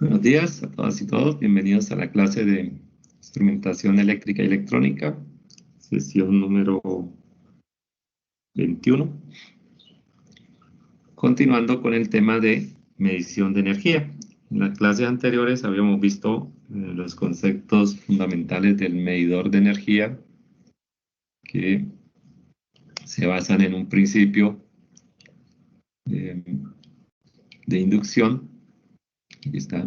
Buenos días a todas y todos. Bienvenidos a la clase de instrumentación eléctrica y electrónica, sesión número 21. Continuando con el tema de medición de energía. En las clases anteriores habíamos visto los conceptos fundamentales del medidor de energía que se basan en un principio eh, de inducción. Aquí está.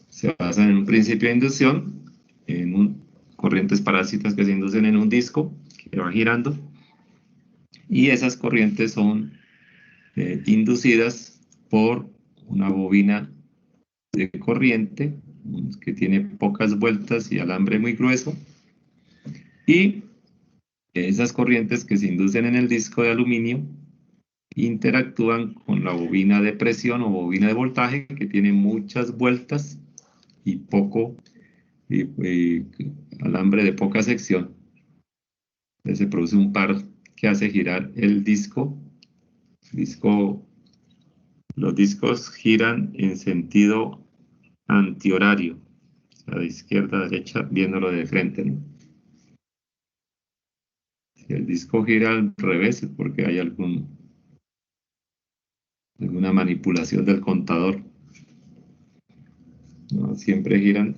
Se basan en un principio de inducción, corrientes parásitas que se inducen en un disco que va girando, y esas corrientes son inducidas por una bobina de corriente que tiene pocas vueltas y alambre muy grueso, y esas corrientes que se inducen en el disco de aluminio interactúan con la bobina de presión o bobina de voltaje que tiene muchas vueltas y poco alambre de poca sección. Entonces se produce un par que hace girar el disco. Los discos giran en sentido antihorario, o sea, de izquierda a derecha, viéndolo de frente, ¿no? Si el disco gira al revés es porque hay alguna manipulación del contador, ¿no? Siempre giran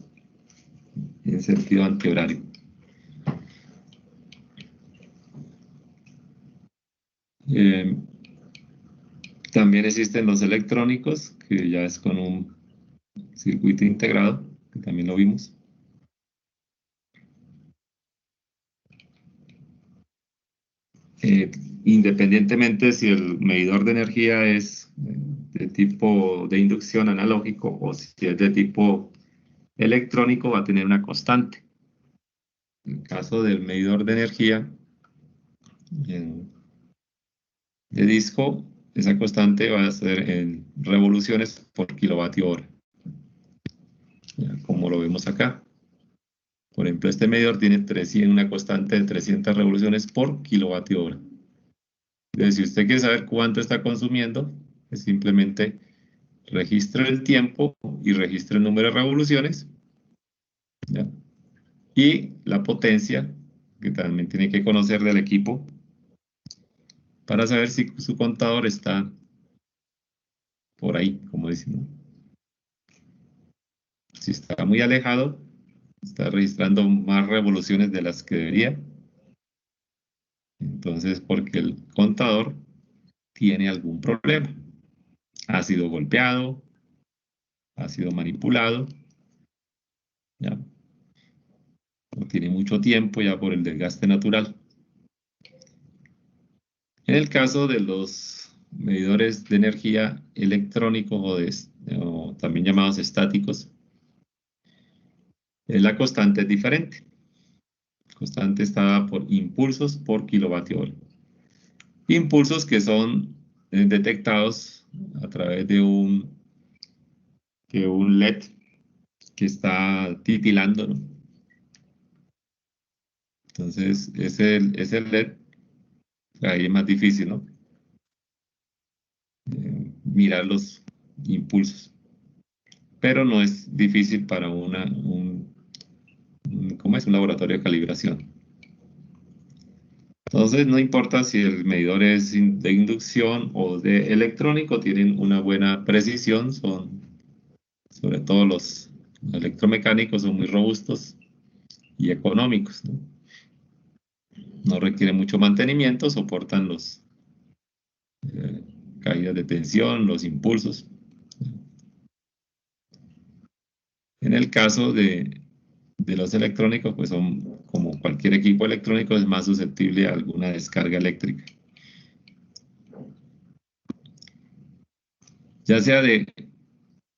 en sentido antihorario. Eh, También existen los electrónicos, que ya es con un circuito integrado, que también lo vimos. Eh, Independientemente si el medidor de energía es de tipo de inducción analógico o si es de tipo electrónico, va a tener una constante. En el caso del medidor de energía de disco, esa constante va a ser en revoluciones por kilovatio hora, como lo vemos acá. Por ejemplo, este medidor tiene una constante de 300 revoluciones por kilovatio hora. Entonces, si usted quiere saber cuánto está consumiendo, es simplemente registre el tiempo y registre el número de revoluciones, ¿ya? Y la potencia, que también tiene que conocer del equipo, para saber si su contador está por ahí, como dicen, ¿no? Si está muy alejado, está registrando más revoluciones de las que debería, entonces porque el contador tiene algún problema. Ha sido golpeado, ha sido manipulado, ¿ya? No tiene mucho tiempo ya por el desgaste natural. En el caso de los medidores de energía electrónicos o también llamados estáticos, la constante es diferente. La constante está dada por impulsos por kilovatio hora. Impulsos que son detectados a través de un LED que está titilando, ¿no? Entonces, ese LED, ahí es más difícil, ¿no? Mirar los impulsos. Pero no es difícil para ¿cómo es? Un laboratorio de calibración. Entonces, no importa si el medidor es de inducción o de electrónico, tienen una buena precisión, sobre todo los electromecánicos, son muy robustos y económicos, ¿no? No requieren mucho mantenimiento, soportan los eh, caídas de tensión, los impulsos. En el caso de los electrónicos, pues son como cualquier equipo electrónico, es más susceptible a alguna descarga eléctrica. Ya sea de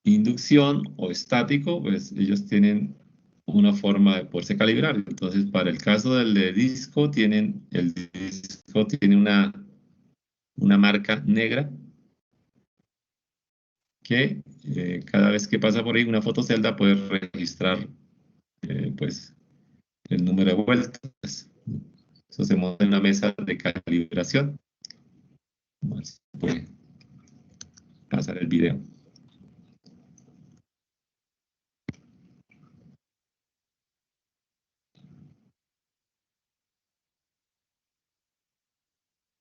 inducción o estático, pues ellos tienen una forma de poderse calibrar. Entonces, para el caso del de disco, el disco tiene una marca negra que cada vez que pasa por ahí una fotocelda puede registrar pues el número de vueltas. Eso se monta en una mesa de calibración. Pues, pasar el video.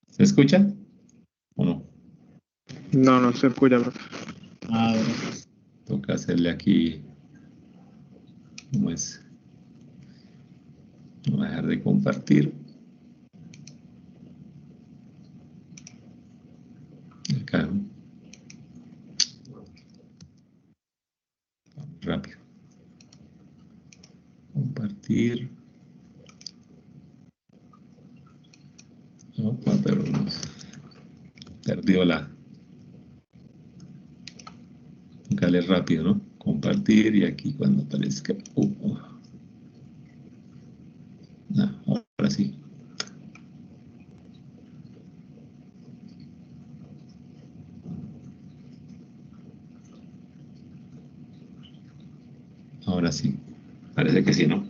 ¿Se escucha o no? No, no se escucha, profe. A ver. Toca hacerle aquí, ¿cómo es? Voy a dejar de compartir. Acá. Rápido. Compartir. Opa, pero perdió la. Dale rápido, ¿no? Compartir y aquí cuando aparezca. No, ahora sí. Ahora sí. Parece que sí, ¿no?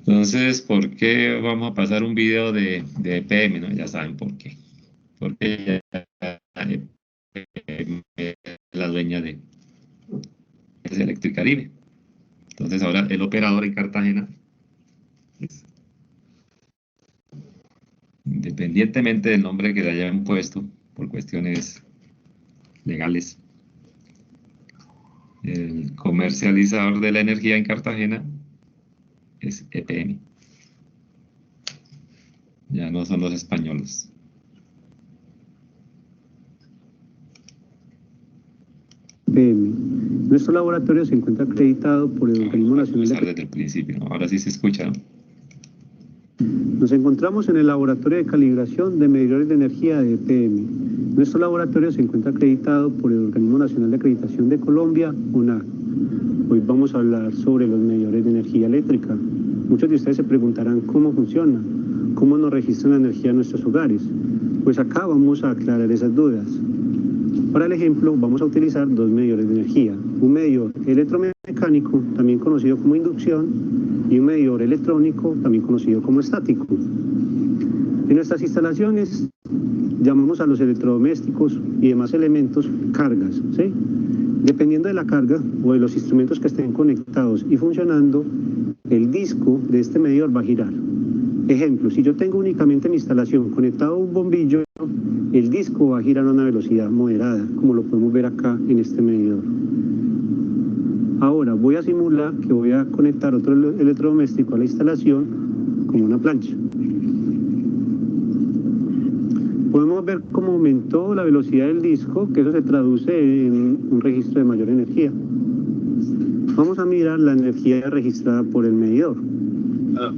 Entonces, ¿por qué vamos a pasar un video de EPM, ¿no? Ya saben por qué. Porque ya EPM es la dueña de Electricaribe. Entonces, ahora el operador en Cartagena, pues, independientemente del nombre que le hayan puesto por cuestiones legales, el comercializador de la energía en Cartagena es EPM. Ya no son los españoles. EPM. Nuestro laboratorio se encuentra acreditado por el Organismo Nacional de... Desde el principio, ¿no? Ahora sí se escucha, ¿no? Nos encontramos en el Laboratorio de Calibración de Medidores de Energía de EPM. Nuestro laboratorio se encuentra acreditado por el Organismo Nacional de Acreditación de Colombia, ONAC. Hoy vamos a hablar sobre los medidores de energía eléctrica. Muchos de ustedes se preguntarán cómo funciona, cómo nos registran la energía en nuestros hogares. Pues acá vamos a aclarar esas dudas. Para el ejemplo, vamos a utilizar dos medidores de energía. Un medidor electromecánico, también conocido como inducción, y un medidor electrónico, también conocido como estático. En nuestras instalaciones llamamos a los electrodomésticos y demás elementos cargas, ¿sí? Dependiendo de la carga o de los instrumentos que estén conectados y funcionando, el disco de este medidor va a girar. Ejemplo, si yo tengo únicamente mi instalación conectado a un bombillo, el disco va a girar a una velocidad moderada, como lo podemos ver acá en este medidor. Ahora voy a simular que voy a conectar otro electrodoméstico a la instalación, como una plancha. Podemos ver cómo aumentó la velocidad del disco, que eso se traduce en un registro de mayor energía. Vamos a mirar la energía registrada por el medidor.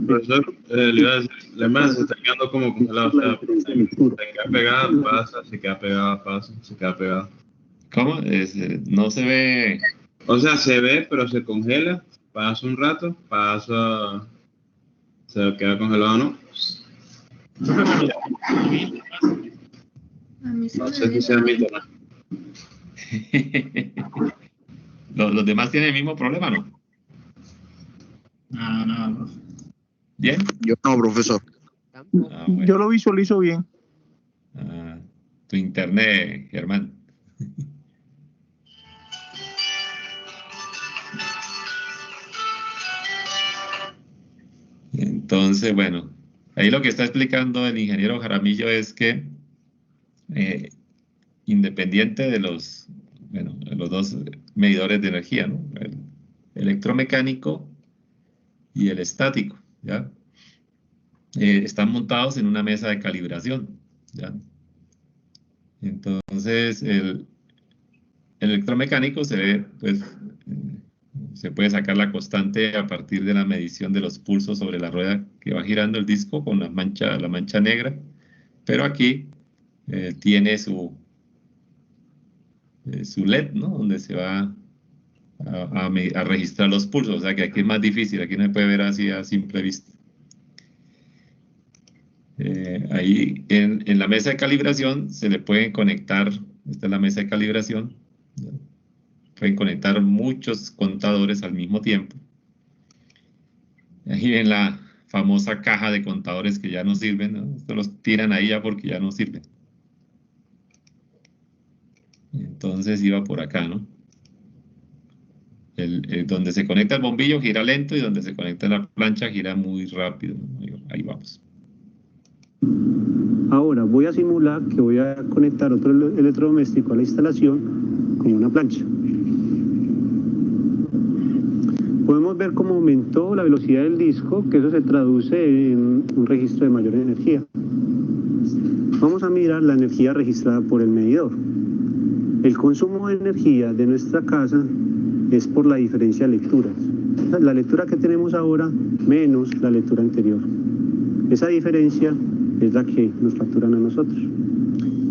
Profesor, le iba a decir, la imagen se está quedando como congelada, o sea, se queda pegada, pasa, se queda pegada, pasa, se queda pegada. ¿Cómo? No se ve. O sea, se ve, pero se congela, pasa un rato, pasa, se queda congelado, ¿no? No sé si sea mi internet. ¿Los demás tienen el mismo problema, no? No, profe. ¿Bien? Yo no, profesor. Bueno. Yo lo visualizo bien. Tu internet, Germán. Entonces, bueno, ahí lo que está explicando el ingeniero Jaramillo es que independiente de los dos medidores de energía, ¿no? El electromecánico y el estático, ¿ya? Están montados en una mesa de calibración, ¿ya? Entonces, el electromecánico se ve, pues, se puede sacar la constante a partir de la medición de los pulsos sobre la rueda que va girando el disco con la mancha negra, pero aquí tiene su LED, ¿no? Donde se va a registrar los pulsos, o sea que aquí es más difícil, aquí no se puede ver así a simple vista. Ahí en la mesa de calibración se le pueden conectar, esta es la mesa de calibración, ¿no? Pueden conectar muchos contadores al mismo tiempo. Ahí en la famosa caja de contadores que ya no sirven, ¿no? Estos los tiran ahí ya porque ya no sirven. Entonces iba por acá, ¿no? Donde se conecta el bombillo gira lento y donde se conecta la plancha gira muy rápido, ¿no? Ahí vamos. Ahora voy a simular que voy a conectar otro electrodoméstico a la instalación como una plancha. Podemos ver cómo aumentó la velocidad del disco, que eso se traduce en un registro de mayor energía. Vamos a mirar la energía registrada por el medidor. El consumo de energía de nuestra casa es por la diferencia de lecturas. La lectura que tenemos ahora menos la lectura anterior. Esa diferencia es la que nos facturan a nosotros.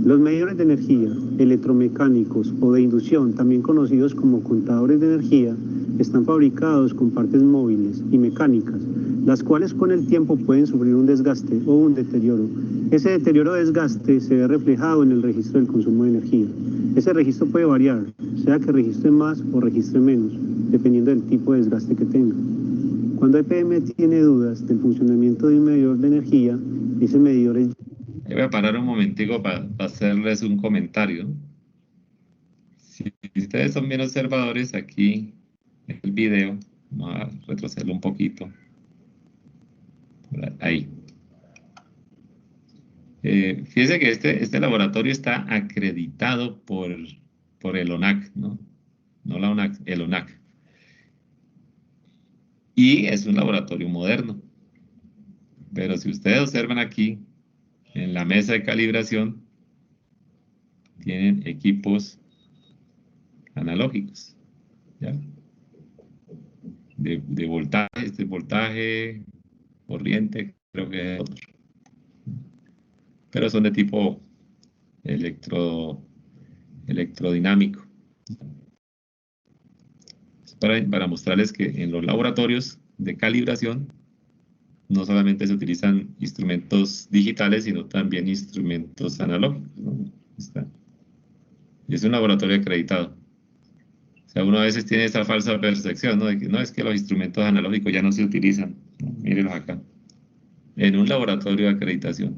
Los medidores de energía electromecánicos o de inducción, también conocidos como contadores de energía, están fabricados con partes móviles y mecánicas, las cuales con el tiempo pueden sufrir un desgaste o un deterioro. Ese deterioro o desgaste se ve reflejado en el registro del consumo de energía. Ese registro puede variar, sea que registre más o registre menos, dependiendo del tipo de desgaste que tenga. Cuando EPM tiene dudas del funcionamiento de un medidor de energía, ese medidor es... Voy a parar un momentico para hacerles un comentario. Si ustedes son bien observadores, aquí en el video, vamos a retrocederlo un poquito. Ahí. Fíjense que este laboratorio está acreditado por el ONAC, ¿no? No la ONAC, el ONAC. Y es un laboratorio moderno. Pero si ustedes observan aquí, en la mesa de calibración, tienen equipos analógicos, ¿ya? De voltaje, corriente, creo que es otro. Pero son de tipo electrodinámico. Para mostrarles que en los laboratorios de calibración no solamente se utilizan instrumentos digitales, sino también instrumentos analógicos, ¿no? Está. Y es un laboratorio acreditado. O sea, uno a veces tiene esa falsa percepción, ¿no? De que no, es que los instrumentos analógicos ya no se utilizan, ¿no? Mírenlos acá. En un laboratorio de acreditación.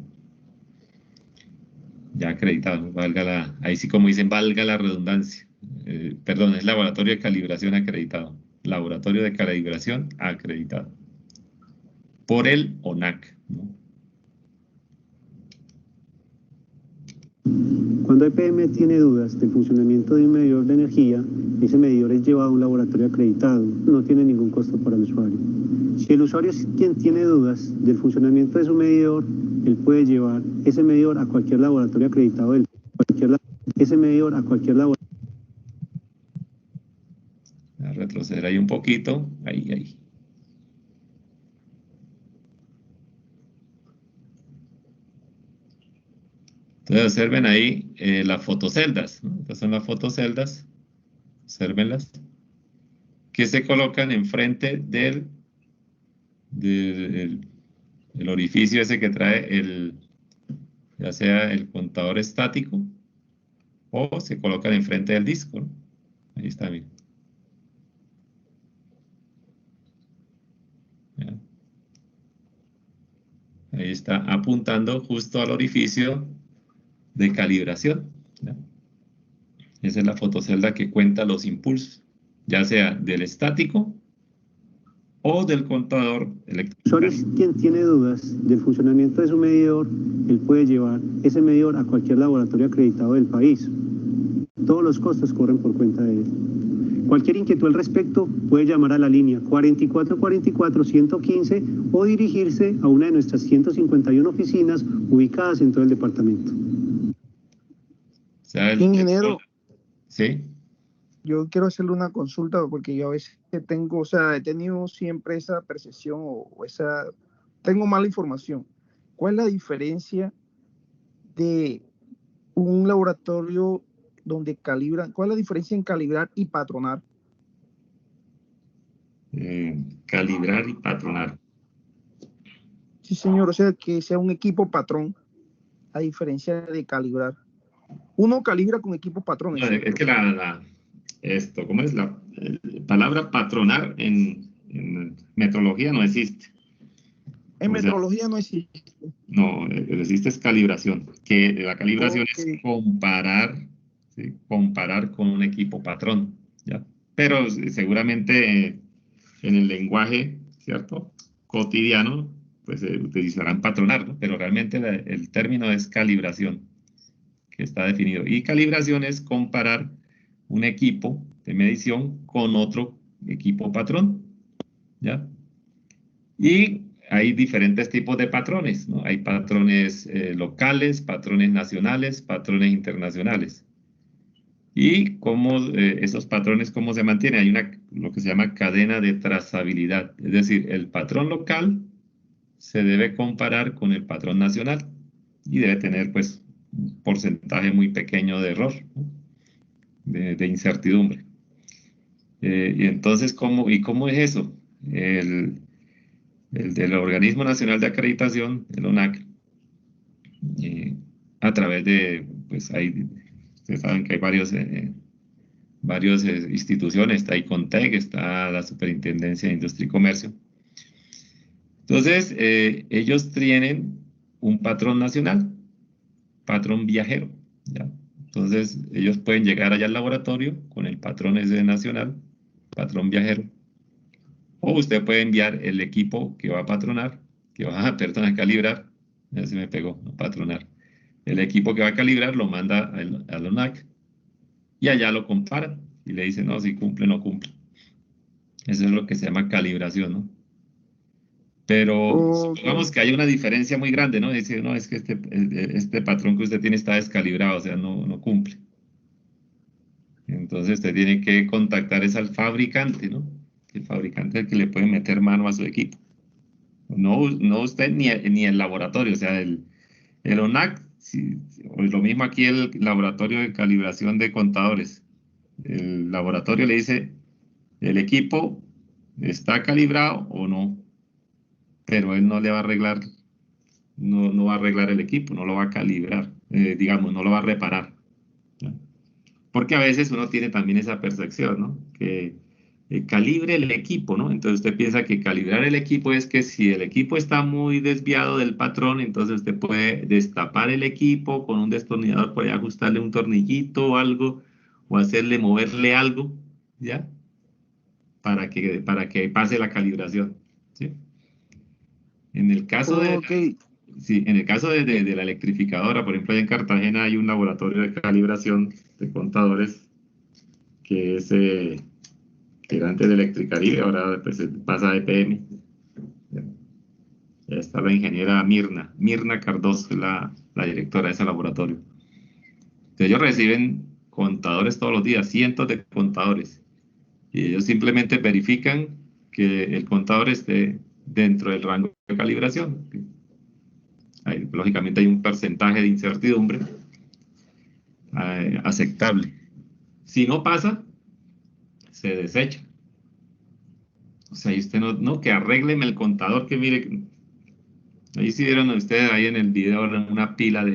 Ya acreditado, ahí sí como dicen, valga la redundancia. Perdón, es laboratorio de calibración acreditado. Laboratorio de calibración acreditado. Por el ONAC, ¿no? Cuando EPM tiene dudas del funcionamiento de un medidor de energía, ese medidor es llevado a un laboratorio acreditado, no tiene ningún costo para el usuario. Si el usuario es quien tiene dudas del funcionamiento de su medidor, él puede llevar ese medidor a cualquier laboratorio acreditado Voy a retroceder ahí un poquito, ahí. Entonces observen ahí las fotoceldas, ¿no? Estas son las fotoceldas, observenlas, que se colocan enfrente del orificio ese que trae ya sea el contador estático o se colocan enfrente del disco, ¿no? Ahí está, miren. ¿Ya? Ahí está apuntando justo al orificio de calibración, ¿ya? Esa es la fotocelda que cuenta los impulsos, ya sea del estático o del contador eléctrico. Si quien tiene dudas del funcionamiento de su medidor, él puede llevar ese medidor a cualquier laboratorio acreditado del país. Todos los costos corren por cuenta de él. Cualquier inquietud al respecto puede llamar a la línea 4444-115 o dirigirse a una de nuestras 151 oficinas ubicadas en todo el departamento. O sea, Ingeniero, ¿sí? yo quiero hacerle una consulta porque yo a veces tengo, o sea, he tenido siempre esa percepción tengo mala información. ¿Cuál es la diferencia de un laboratorio donde calibran, cuál es la diferencia en calibrar y patronar? Calibrar y patronar. Sí, señor, o sea, que sea un equipo patrón, a diferencia de calibrar. Uno calibra con equipo patrón. No, es que ¿cómo es? La palabra patronar en metrología no existe. En metrología no existe. No, existe es calibración, que la calibración es comparar ¿sí? Comparar con un equipo patrón, ¿ya? Pero seguramente en el lenguaje, ¿cierto? Cotidiano, pues se utilizarán patronar, ¿no? Pero realmente el término es calibración, que está definido. Y calibración es comparar un equipo de medición con otro equipo patrón, ¿ya? Y hay diferentes tipos de patrones, ¿no? Hay patrones locales, patrones nacionales, patrones internacionales. Y cómo esos patrones, cómo se mantienen. Hay lo que se llama cadena de trazabilidad. Es decir, el patrón local se debe comparar con el patrón nacional y debe tener, pues, un porcentaje muy pequeño de error, ¿no? de incertidumbre. Y entonces, ¿cómo es eso? El del Organismo Nacional de Acreditación, el ONAC, a través de, pues ustedes saben que hay varias instituciones, está ICONTEC, está la Superintendencia de Industria y Comercio. Entonces, ellos tienen un patrón nacional, patrón viajero, ¿ya? Entonces, ellos pueden llegar allá al laboratorio con el patrón ese nacional, patrón viajero, o usted puede enviar el equipo que va a patronar, que va a calibrar, ya se me pegó, no patronar. El equipo que va a calibrar lo manda al ONAC y allá lo comparan y le dicen, no, si cumple o no cumple. Eso es lo que se llama calibración, ¿no? Pero Ok. supongamos que hay una diferencia muy grande, ¿no? Dice, no, es que este patrón que usted tiene está descalibrado, o sea, no cumple. Entonces usted tiene que contactar es al fabricante, ¿no? El fabricante es el que le puede meter mano a su equipo. No usted ni el laboratorio, o sea, el ONAC, o lo mismo aquí el laboratorio de calibración de contadores. El laboratorio le dice, el equipo está calibrado o no, pero él no le va a arreglar, no va a arreglar el equipo, no lo va a calibrar, digamos, no lo va a reparar, ¿ya? Porque a veces uno tiene también esa percepción, ¿no? Que calibre el equipo, ¿no? Entonces usted piensa que calibrar el equipo es que si el equipo está muy desviado del patrón, entonces usted puede destapar el equipo con un destornillador, puede ajustarle un tornillito o algo, o hacerle moverle algo, ¿ya? Para que pase la calibración, ¿sí? En el caso de, Ok. sí, en el caso de la electrificadora, por ejemplo, allá en Cartagena hay un laboratorio de calibración de contadores que es que era antes de Electricaribe, ahora pues pasa a EPM. Ya está la ingeniera Mirna Cardoso, es la directora de ese laboratorio. Entonces, ellos reciben contadores todos los días, cientos de contadores, y ellos simplemente verifican que el contador esté dentro del rango de calibración. Lógicamente hay un porcentaje de incertidumbre aceptable. Si no pasa, se desecha. O sea, y usted no, que arrégleme el contador, que mire, ahí sí vieron ustedes ahí en el video una pila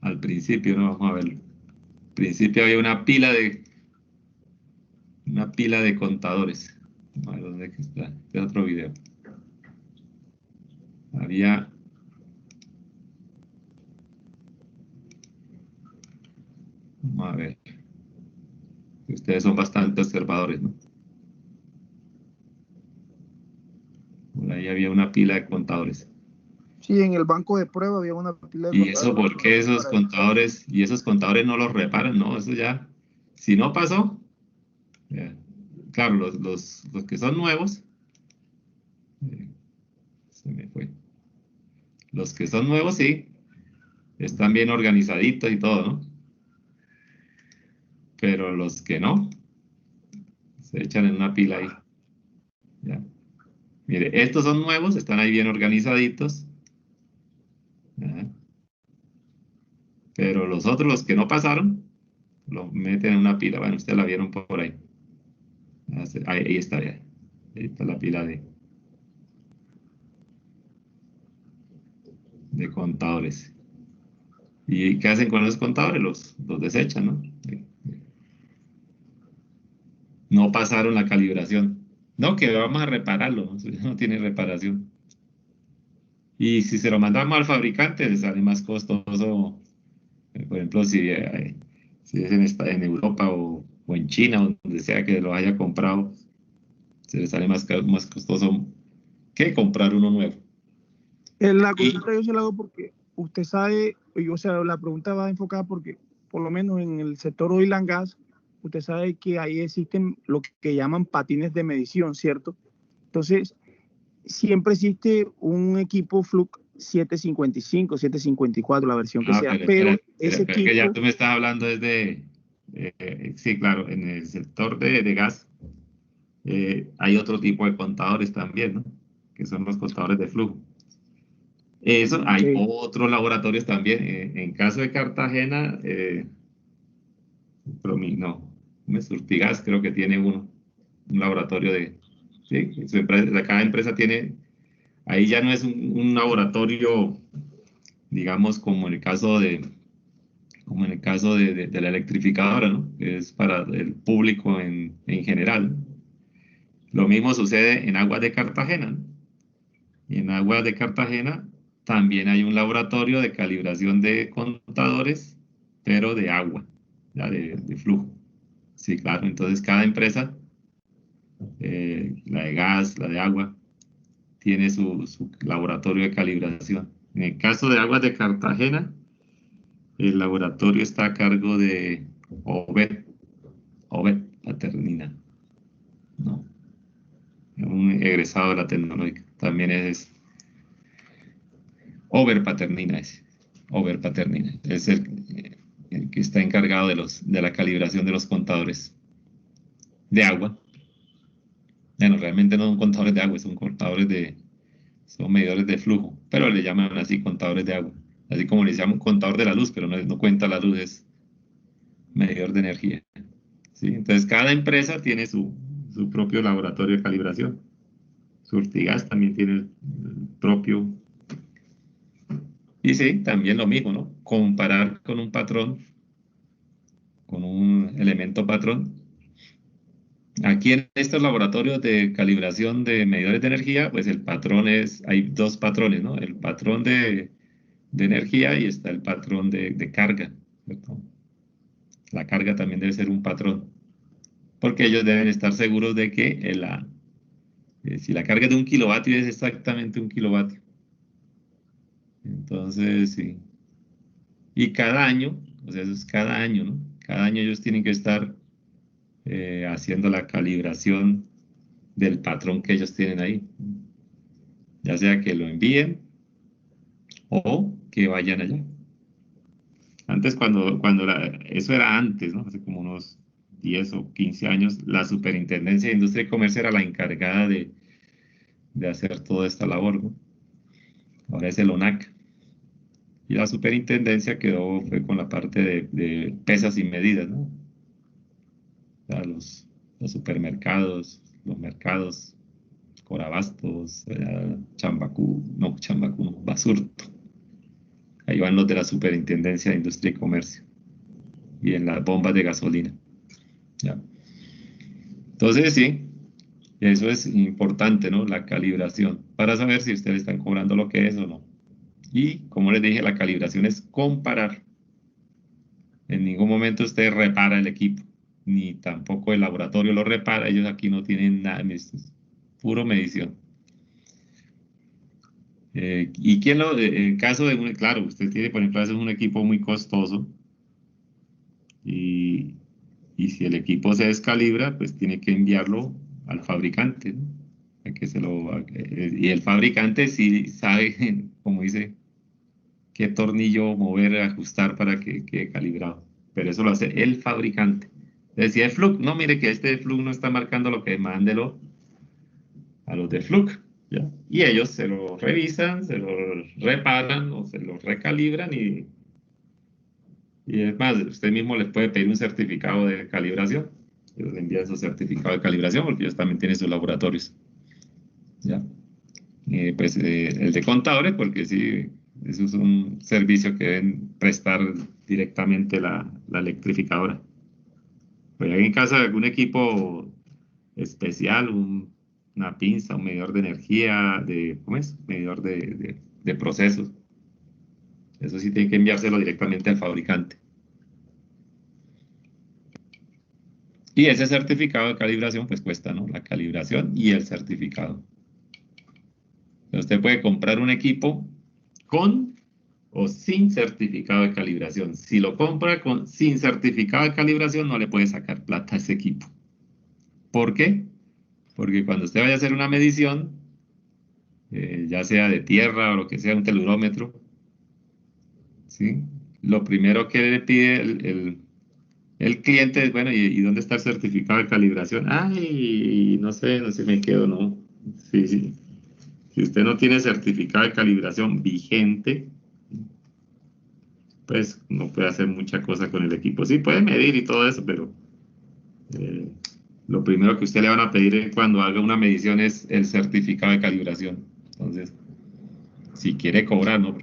al principio, no vamos a verlo. Al principio había una pila de contadores. A ver dónde está, este es otro video. Había, vamos a ver, ustedes son bastante observadores, ¿no? Por ahí había una pila de contadores. Sí, en el banco de prueba había una pila de ¿Y eso contadores por qué esos para evitar. contadores no los reparan? No, eso ya, si no pasó, ya. Claro, los que son nuevos, eh, se me fue. Los que son nuevos, sí, están bien organizaditos y todo, ¿no? Pero los que no, se echan en una pila ahí. ¿Ya? Mire, estos son nuevos, están ahí bien organizaditos. ¿Ya? Pero los otros, los que no pasaron, los meten en una pila. Bueno, ustedes la vieron por ahí. Ahí está, ya. Ahí está la pila de contadores. ¿Y qué hacen con los contadores? Los desechan, ¿no? No pasaron la calibración. No, que vamos a repararlo, ¿no? Eso ya no tiene reparación. Y si se lo mandamos al fabricante, le sale más costoso. Por ejemplo, Si es en Europa o en China, o donde sea que lo haya comprado, se le sale más costoso que comprar uno nuevo. La Y, consulta yo se la hago porque usted sabe, o sea, la pregunta va enfocada porque por lo menos en el sector oil and gas, usted sabe que ahí existen lo que llaman patines de medición, ¿cierto? Entonces, siempre existe un equipo Fluke 755, 754, la versión que sea, pero pero espera, ese pero es que ya equipo, tú me estás hablando desde, sí, claro, en el sector de gas hay otro tipo de contadores también, ¿no? Que son los contadores de flujo. Eso, ok, hay otros laboratorios también. En caso de Cartagena, no, Surtigas creo que tiene un laboratorio sí, cada empresa tiene, ahí ya no es un laboratorio, digamos, como en el caso de la electrificadora, ¿no? Que es para el público en general. Lo mismo sucede en Aguas de Cartagena, ¿no? Y en Aguas de Cartagena también hay un laboratorio de calibración de contadores, pero de agua, ya de flujo. Sí, claro. Entonces cada empresa, la de gas, la de agua, tiene su laboratorio de calibración. En el caso de Aguas de Cartagena, el laboratorio está a cargo de Obed Paternina, ¿no? Un egresado de la tecnológica. También es Over Paternina, Over Paternina. Es el que está encargado de la calibración de los contadores de agua. Bueno, realmente no son contadores de agua, son medidores de flujo, pero le llaman así contadores de agua. Así como le llaman contador de la luz, pero no cuenta la luz, es medidor de energía. ¿Sí? Entonces, cada empresa tiene su propio laboratorio de calibración. Surtigas también tiene el propio. Y sí, también lo mismo, ¿no? Comparar con un patrón, con un elemento patrón. Aquí en estos laboratorios de calibración de medidores de energía, pues hay dos patrones, ¿no? El patrón de energía y está el patrón de carga, ¿cierto? La carga también debe ser un patrón, porque ellos deben estar seguros de que si la carga es de 1 kilovatio es exactamente 1 kilovatio. Entonces, sí. Y cada año, o sea, eso es cada año, ¿no? Cada año ellos tienen que estar haciendo la calibración del patrón que ellos tienen ahí. Ya sea que lo envíen o que vayan allá. Antes, eso era antes, ¿no? Hace como unos 10 o 15 años, la Superintendencia de Industria y Comercio era la encargada de hacer toda esta labor, ¿no? Ahora es el ONAC. Y la superintendencia fue con la parte de pesas y medidas, ¿no? O sea, los supermercados, los mercados, Corabastos, Chambacú, no, Basurto. Ahí van los de la Superintendencia de Industria y Comercio. Y en las bombas de gasolina. ¿Ya? Entonces, sí, eso es importante, ¿no? La calibración, para saber si ustedes están cobrando lo que es o no. Y, como les dije, la calibración es comparar. En ningún momento usted repara el equipo, ni tampoco el laboratorio lo repara. Ellos aquí no tienen nada, esto es puro medición. ¿Y en caso claro, usted tiene, por ejemplo, a veces un equipo muy costoso y, y si el equipo se descalibra, pues tiene que enviarlo al fabricante, ¿no? Y el fabricante sí sabe, como dice, qué tornillo mover, ajustar para que quede calibrado. Pero eso lo hace el fabricante. Decía el Fluke, no, mire que este Fluke no está marcando lo que mándelo a los de Fluke, ¿ya? Y ellos se lo revisan, se lo reparan o se lo recalibran y es más, usted mismo les puede pedir un certificado de calibración. Ellos le envían su certificado de calibración porque ellos también tienen sus laboratorios, ¿ya? El de contadores, porque sí, eso es un servicio que deben prestar directamente la electrificadora. Pero en caso de algún equipo especial, una pinza, un medidor de energía, ¿cómo es? Medidor de procesos. Eso sí tiene que enviárselo directamente al fabricante. Y ese certificado de calibración pues cuesta, ¿no? La calibración y el certificado. Usted puede comprar un equipo con o sin certificado de calibración. Si lo compra sin certificado de calibración, no le puede sacar plata a ese equipo. ¿Por qué? Porque cuando usted vaya a hacer una medición, ya sea de tierra o lo que sea, un telurómetro, ¿sí? Lo primero que le pide el cliente es, bueno, ¿y dónde está el certificado de calibración? Ay, no sé me quedo, ¿no? Sí, sí. Si usted no tiene certificado de calibración vigente, pues no puede hacer mucha cosa con el equipo. Sí, puede medir y todo eso, pero lo primero que usted le van a pedir cuando haga una medición es el certificado de calibración. Entonces, si quiere cobrar, ¿no?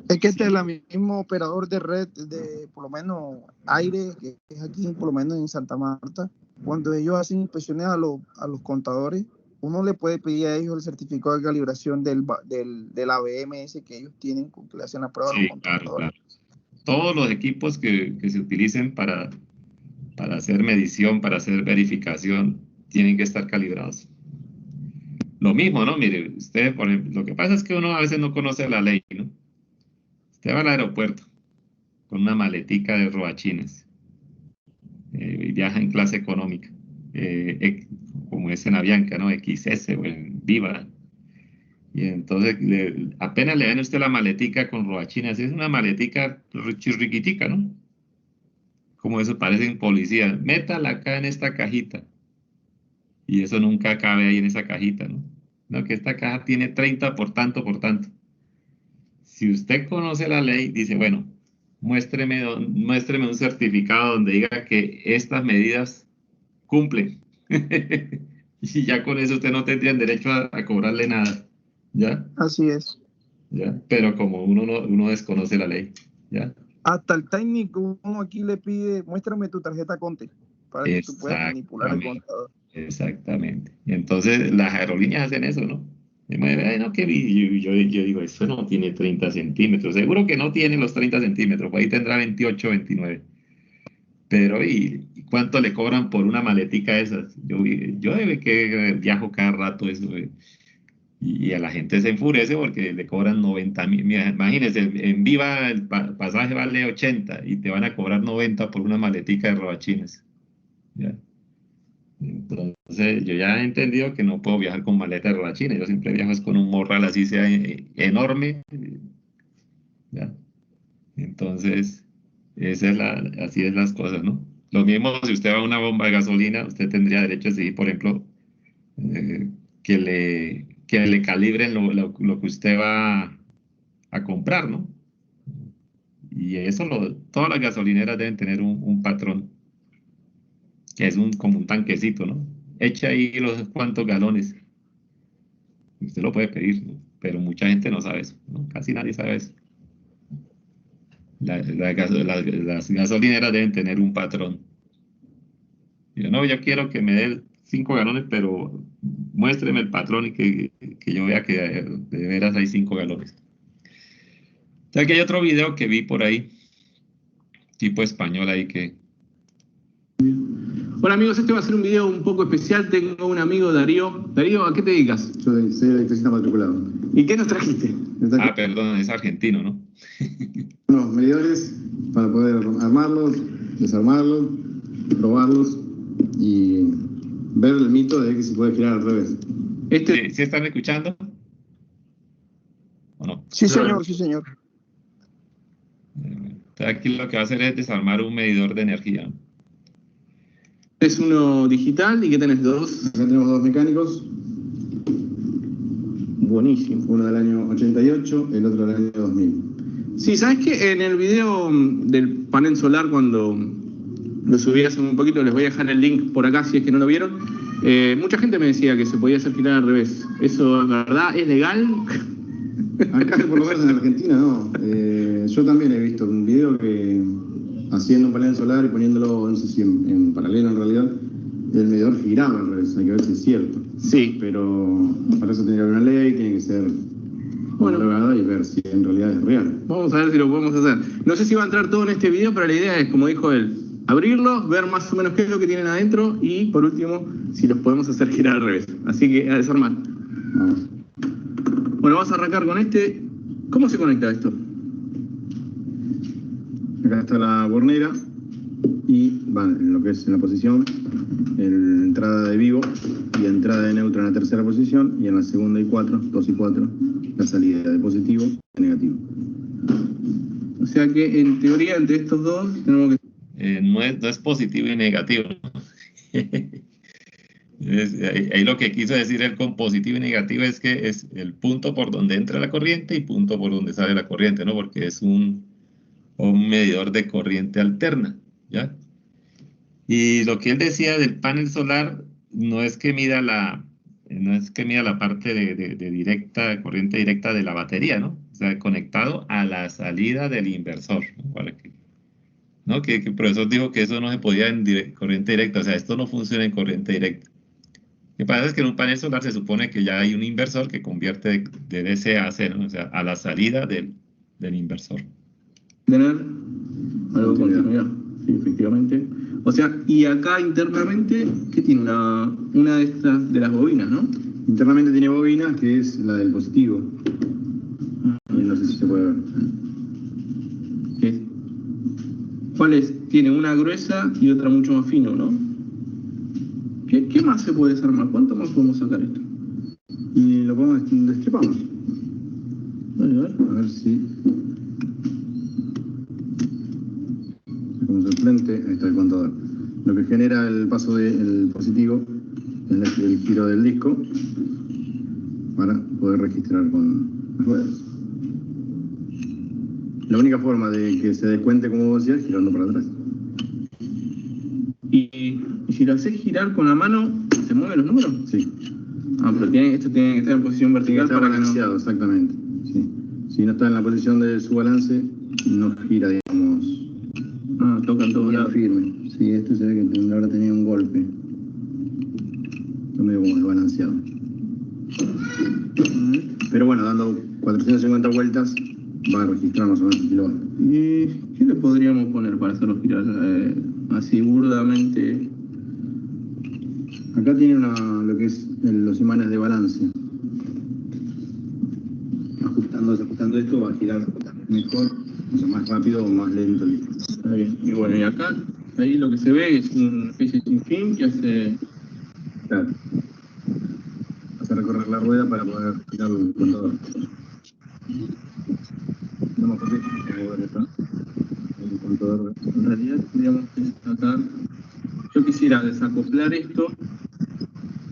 Es que este es Sí, el mismo operador de red de, por lo menos, aire, que es aquí, por lo menos en Santa Marta. Cuando ellos hacen inspecciones a los contadores, uno le puede pedir a ellos el certificado de calibración del ABMS que ellos tienen, que le hacen la prueba a los sí, claro, contadores. claro. Todos los equipos que se utilicen para hacer medición, para hacer verificación, tienen que estar calibrados. Lo mismo, ¿no? Mire, usted, por ejemplo, lo que pasa es que uno a veces no conoce la ley, ¿no? Usted va al aeropuerto con una maletica de robachines y viaja en clase económica, como es en Avianca, ¿no? XS o en Viva. Y entonces apenas le ven a usted la maletica con robachines, es una maletica chirriquitica, ¿no? Como eso parecen policías. Métala acá en esta cajita. Y eso nunca cabe ahí en esa cajita, ¿no? No, que esta caja tiene 30 por tanto, por tanto. Si usted conoce la ley, dice, bueno, muéstreme un certificado donde diga que estas medidas cumplen. Y ya con eso usted no tendría derecho a cobrarle nada, ¿ya? Así es. ¿Ya? Pero como uno desconoce la ley, ¿ya? Hasta el técnico, uno aquí le pide, muéstrame tu tarjeta Conte para que tú puedas manipular el Exactamente, contador. exactamente. Y entonces las aerolíneas hacen eso, ¿no? Y me dice, "Ay, no, yo digo, eso no tiene 30 centímetros. Seguro que no tiene los 30 centímetros, pues ahí tendrá 28, 29. Pero, ¿y cuánto le cobran por una maletica de esas? Yo debe que viajo cada rato eso, y a la gente se enfurece porque le cobran 90.000. Mira, imagínense, en Viva el pasaje vale 80 y te van a cobrar 90 por una maletica de robachines. ¿Ya? Entonces, yo ya he entendido que no puedo viajar con maleta de robachines. Yo siempre viajo es con un morral así sea enorme. ¿Ya? Entonces, así es las cosas, ¿no? Lo mismo si usted va a una bomba de gasolina, usted tendría derecho a exigir, por ejemplo, que le calibren lo que usted va a comprar, ¿no? Y eso todas las gasolineras deben tener un patrón, que es como un tanquecito, ¿no? Echa ahí los cuantos galones. Usted lo puede pedir, ¿no? Pero mucha gente no sabe eso, ¿no? Casi nadie sabe eso. Las gasolineras deben tener un patrón. Yo quiero que me dé 5 galones, pero muéstreme el patrón y que yo vea que de veras hay 5 galones. O sea que hay otro video que vi por ahí, tipo español ahí que... Hola amigos, este va a ser un video un poco especial. Tengo un amigo, Darío. Darío, ¿a qué te dedicas? Soy electricista matriculado. ¿Y qué nos trajiste? Ah, perdón, es argentino, ¿no? Unos medidores para poder armarlos, desarmarlos, probarlos y ver el mito de que se puede girar al revés. ¿Sí están escuchando? ¿O no? Sí, señor, sí, señor. Aquí lo que va a hacer es desarmar un medidor de energía. Es uno digital y ¿qué tenés? ¿Dos? Acá tenemos dos mecánicos, Buenísimo. uno del año 88, el otro del año 2000. Sí, ¿sabes qué? En el video del panel solar, cuando lo subí hace un poquito, les voy a dejar el link por acá si es que no lo vieron. Mucha gente me decía que se podía hacer girar al revés. ¿Eso es verdad? ¿Es legal? Acá, por lo menos en Argentina, no. Yo también he visto un video que haciendo un panel solar y poniéndolo, no sé si en paralelo en realidad, el medidor giraba al revés. Hay que ver si es cierto. Sí. Pero para eso tiene que haber una ley, tiene que ser homologada y ver si en realidad es real. Vamos a ver si lo podemos hacer. No sé si va a entrar todo en este video, pero la idea es, como dijo él, abrirlos, ver más o menos qué es lo que tienen adentro y, por último, si los podemos hacer girar al revés. Así que a desarmar. Bueno, vamos a arrancar con este. ¿Cómo se conecta esto? Acá está la bornera y va en lo que es en la posición, en entrada de vivo y entrada de neutro en la tercera posición, y en la segunda y 4, 2 y 4, la salida de positivo y negativo. O sea que en teoría entre estos dos tenemos que... No es positivo y negativo. Ahí lo que quiso decir él con positivo y negativo es que es el punto por donde entra la corriente y punto por donde sale la corriente, ¿no? Porque es un medidor de corriente alterna, ¿ya? Y lo que él decía del panel solar no es que mida la parte de corriente directa de la batería, ¿no? O sea, conectado a la salida del inversor, ¿no? Que el profesor dijo que eso no se podía en corriente directa, o sea, esto no funciona en corriente directa. Lo que pasa es que en un panel solar se supone que ya hay un inversor que convierte de DC a AC, ¿no? O sea, a la salida del inversor. Tener algo de continuidad, sí, efectivamente. O sea, y acá internamente, ¿qué tiene? Una de estas, de las bobinas, ¿no? Internamente tiene bobina, que es la del positivo. Y no sé si se puede ver. ¿Qué? ¿Cuál es? Tiene una gruesa y otra mucho más fino, ¿no? ¿Qué más se puede desarmar? ¿Cuánto más podemos sacar esto? Y lo podemos destripamos. Vale, a ver. A ver si... Sacamos el frente, ahí está el contador. Lo que genera el paso del positivo es el giro del disco para poder registrar con las ruedas. La única forma de que se descuente, como vos decías, es girando para atrás. Y si lo haces girar con la mano, ¿se mueven los números? Sí. Ah, pero esto tiene que estar en posición vertical Está para balanceado, que no... exactamente. Sí. Si no está en la posición de su balance, no gira, digamos. Ah, toca en todos Bien lados. firme. Sí, esto se ve que ahora tenía un golpe. Está medio como desbalanceado. Pero bueno, dando 450 vueltas, va a registrar más o menos un kilovatio. ¿Y qué le podríamos poner para hacerlo girar así burdamente? Acá tiene lo que es los imanes de balance. Ajustando esto va a girar mejor, o sea, más rápido o más lento. Está bien. Y bueno, y acá, ahí lo que se ve es una especie de sinfín que hace... Claro. Hace recorrer la rueda para poder girar el contador. No más fácil que mover acá. El contador. En realidad tendríamos que sacar... Yo quisiera desacoplar esto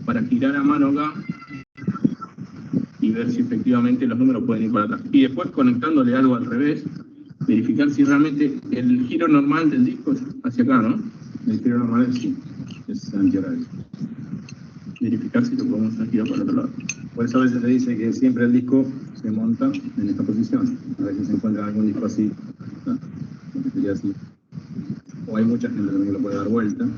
para girar a mano acá y ver si efectivamente los números pueden ir para atrás. Y después conectándole algo al revés, verificar si realmente el giro normal del disco es hacia acá, ¿no? El giro normal es antihorario. Verificar si lo podemos hacer girar para el otro lado. Por eso a veces se dice que siempre el disco se monta en esta posición. A veces se encuentra algún disco así, lo que sería así. O hay mucha gente también que lo puede dar vuelta.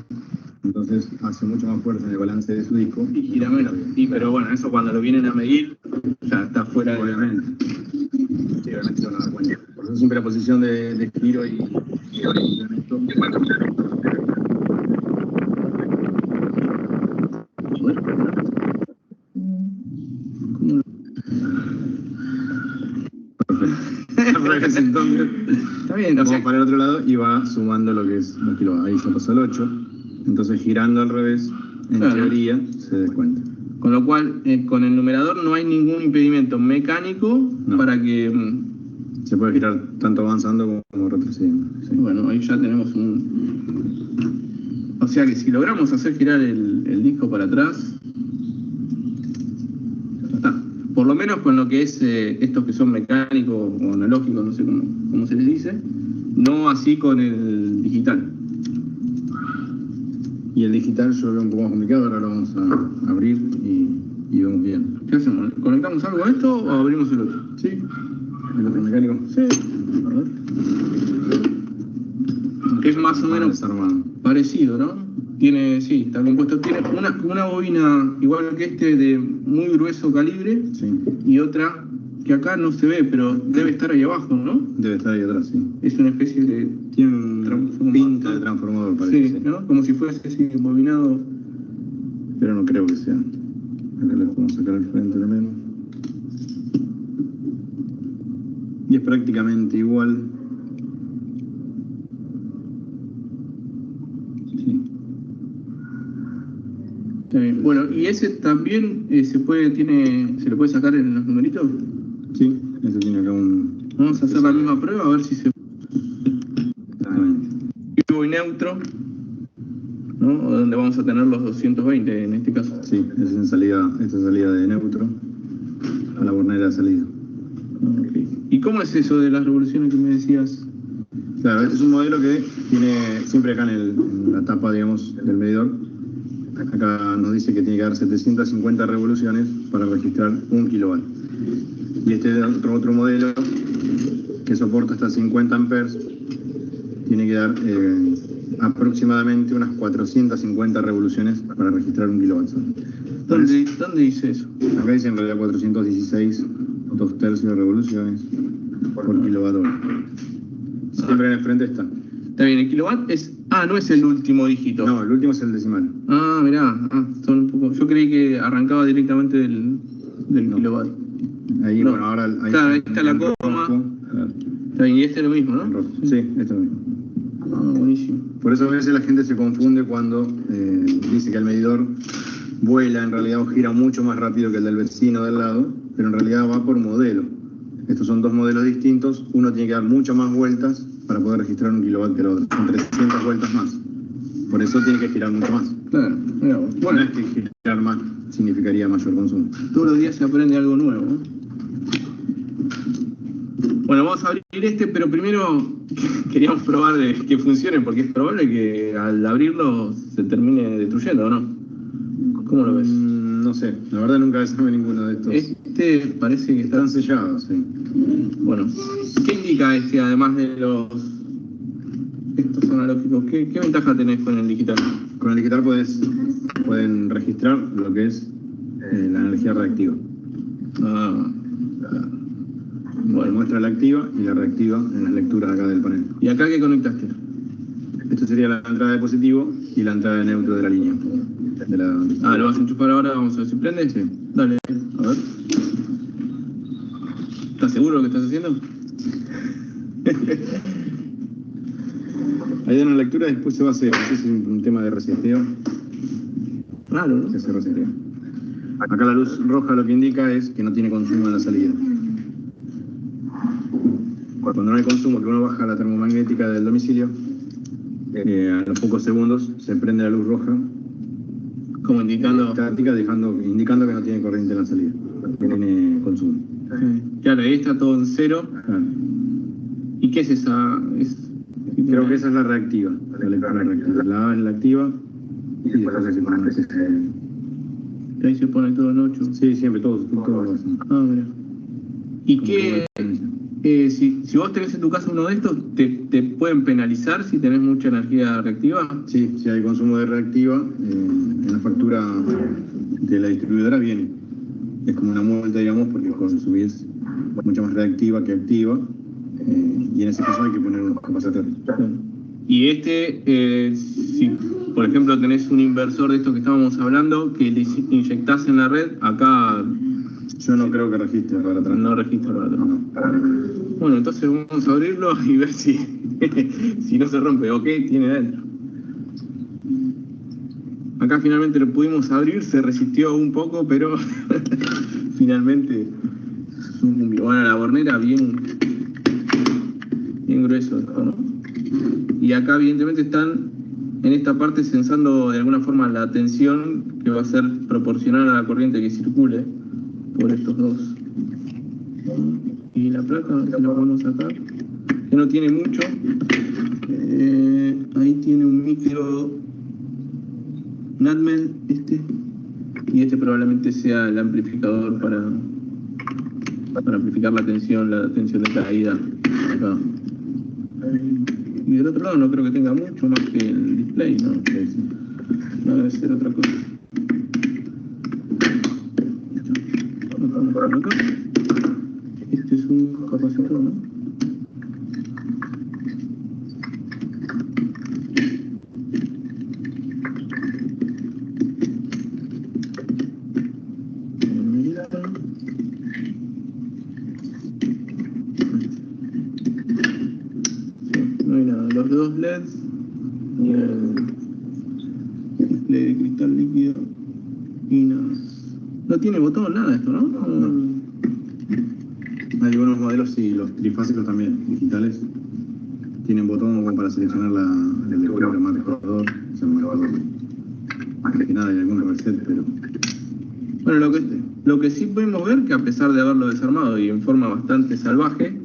Entonces hace mucho más fuerza en el balance de su disco. Y gira menos. Sí, pero bueno, eso cuando lo vienen a medir, ya está fuera de... Obviamente. Sí, obviamente se van a dar cuenta. Por eso siempre la posición de giro y orientamiento. Entonces, Está bien, o sea, vamos para el otro lado y va sumando lo que es los kilovatios. Ahí ya pasó el 8. Entonces girando al revés, en claro, teoría, se descuenta. con lo cual, con el numerador no hay ningún impedimento mecánico para que... Se puede girar tanto avanzando como retrocediendo. Sí. Bueno, ahí ya tenemos un... O sea que si logramos hacer girar el disco para atrás, ya está. Por lo menos con lo que es estos que son mecánicos o analógicos, no sé cómo se les dice, no así con el digital. Y el digital yo lo veo un poco más complicado, ahora lo vamos a abrir y vemos bien. ¿Qué hacemos? ¿Conectamos algo a esto o abrimos el otro? ¿Sí? ¿El otro mecánico? Sí. A ver. Es más o menos desarmado. parecido, ¿no? Tiene, sí, está compuesto. Tiene una bobina igual que este de muy grueso calibre, Sí. y otra que acá no se ve, pero debe estar ahí abajo, ¿no? Debe estar ahí atrás, sí. Es una especie de... Tiene un pinta de transformador, parece. Sí, ¿no? Como si fuese así, bobinado. Pero no creo que sea. Acá le podemos sacar el frente también. Y es prácticamente igual. Sí. Está bien. Bueno, ¿y ese también se le puede sacar en los numeritos? Sí, ese tiene acá un... Vamos a hacer la misma prueba a ver si se... Exactamente. Vivo y neutro, ¿no? O donde vamos a tener los 220 en este caso. Sí, esta es salida de neutro a la bornera de salida. Okay. ¿Y cómo es eso de las revoluciones que me decías? Claro, este es un modelo que tiene siempre acá en la tapa, digamos, del medidor. Acá nos dice que tiene que dar 750 revoluciones para registrar 1 kilowatt. Y este es otro modelo que soporta hasta 50 amperes. Tiene que dar aproximadamente unas 450 revoluciones para registrar 1 kilowatt. ¿Dónde dice eso? Acá dice en realidad 416, 2/3 de revoluciones por kilowatt hora. Siempre en el frente está. Está bien, el kilowatt es... Ah, no es el último dígito. No, el último es el decimal. Ah, mirá, son un poco... Yo creí que arrancaba directamente del No. kilowatt. Ahí, No. bueno, ahora... Claro, ahí está la en coma. rojo, claro, Está bien, y este es lo mismo, en ¿no? rojo. Sí, esto mismo. Ah, buenísimo. Por eso a veces la gente se confunde cuando dice que el medidor vuela, en realidad o gira mucho más rápido que el del vecino del lado, pero en realidad va por modelo. Estos son dos modelos distintos, uno tiene que dar muchas más vueltas para poder registrar 1 kilowatt que el otro, son 300 vueltas más. Por eso tiene que girar mucho más. Claro, mirá vos. No Bueno, es que girar más significaría mayor consumo. todos los días se aprende algo nuevo, ¿no? Bueno, vamos a abrir este, pero primero queríamos probar que funcione, porque es probable que al abrirlo se termine destruyendo, ¿o no? ¿Cómo lo ves? No sé, la verdad nunca desarmé ninguno de estos. Este parece que está... Están sellados, sí. Bueno, ¿qué indica este, además de estos analógicos? ¿Qué ventaja tenés con el digital? Con el digital pueden registrar lo que es la energía reactiva. Ah, claro. Bueno, muestra la activa y la reactiva en las lecturas acá del panel. ¿Y acá qué conectaste? Esto sería la entrada de positivo y la entrada de neutro de la línea. ¿Lo vas a enchufar ahora? Vamos a ver si prende. Sí. Dale, a ver. ¿Estás seguro de lo que estás haciendo? Ahí dan la lectura y después se va a hacer. Ese es un tema de reseteo. Raro, ¿no? Se hace reseteo. Acá la luz roja lo que indica es que no tiene consumo en la salida. Cuando no hay consumo, que uno baja la termomagnética del domicilio, a los pocos segundos se prende la luz roja, Como indicando... estática, indicando que no tiene corriente en la salida, que tiene consumo. Claro, ahí está todo en cero. Claro. ¿Y qué es esa? Creo que esa es la reactiva. La A es la activa y después se pone una especie de... Ahí se pone todo en 8. Sí, siempre, todo así. Ah, mira. ¿Y qué? Si vos tenés en tu casa uno de estos, ¿te pueden penalizar si tenés mucha energía reactiva? Sí, si hay consumo de reactiva, en la factura de la distribuidora viene. Es como una multa, digamos, porque consumís mucho más reactiva que activa, y en ese caso hay que poner unos capacitores. Y si por ejemplo tenés un inversor de estos que estábamos hablando, que le inyectás en la red, acá... Yo no creo que registre para atrás. No registra para atrás. No. Bueno, entonces vamos a abrirlo y ver si no se rompe o qué tiene dentro. Acá finalmente lo pudimos abrir, se resistió un poco, pero finalmente bueno, la bornera bien grueso, ¿no? Y acá evidentemente están en esta parte sensando de alguna forma la tensión que va a ser proporcional a la corriente que circule por estos dos. Y la placa, si la podemos sacar, que no tiene mucho. Ahí tiene un micro Natmel, y este probablemente sea el amplificador para amplificar la tensión de caída acá. Y del otro lado no creo que tenga mucho más que el display, ¿no? No debe ser otra cosa. Por acá. Este es un capacitor, ¿no? No hay nada. Los dos LEDs y el display de cristal líquido y nada. No tiene botón, nada esto, ¿no? No. Hay algunos modelos, sí, los trifásicos también, digitales, tienen botón como para seleccionar el lectura, el marcador, o sea, el marcador. Más que nada hay algún reset, pero Bueno, lo que sí podemos ver, que a pesar de haberlo desarmado y en forma bastante salvaje,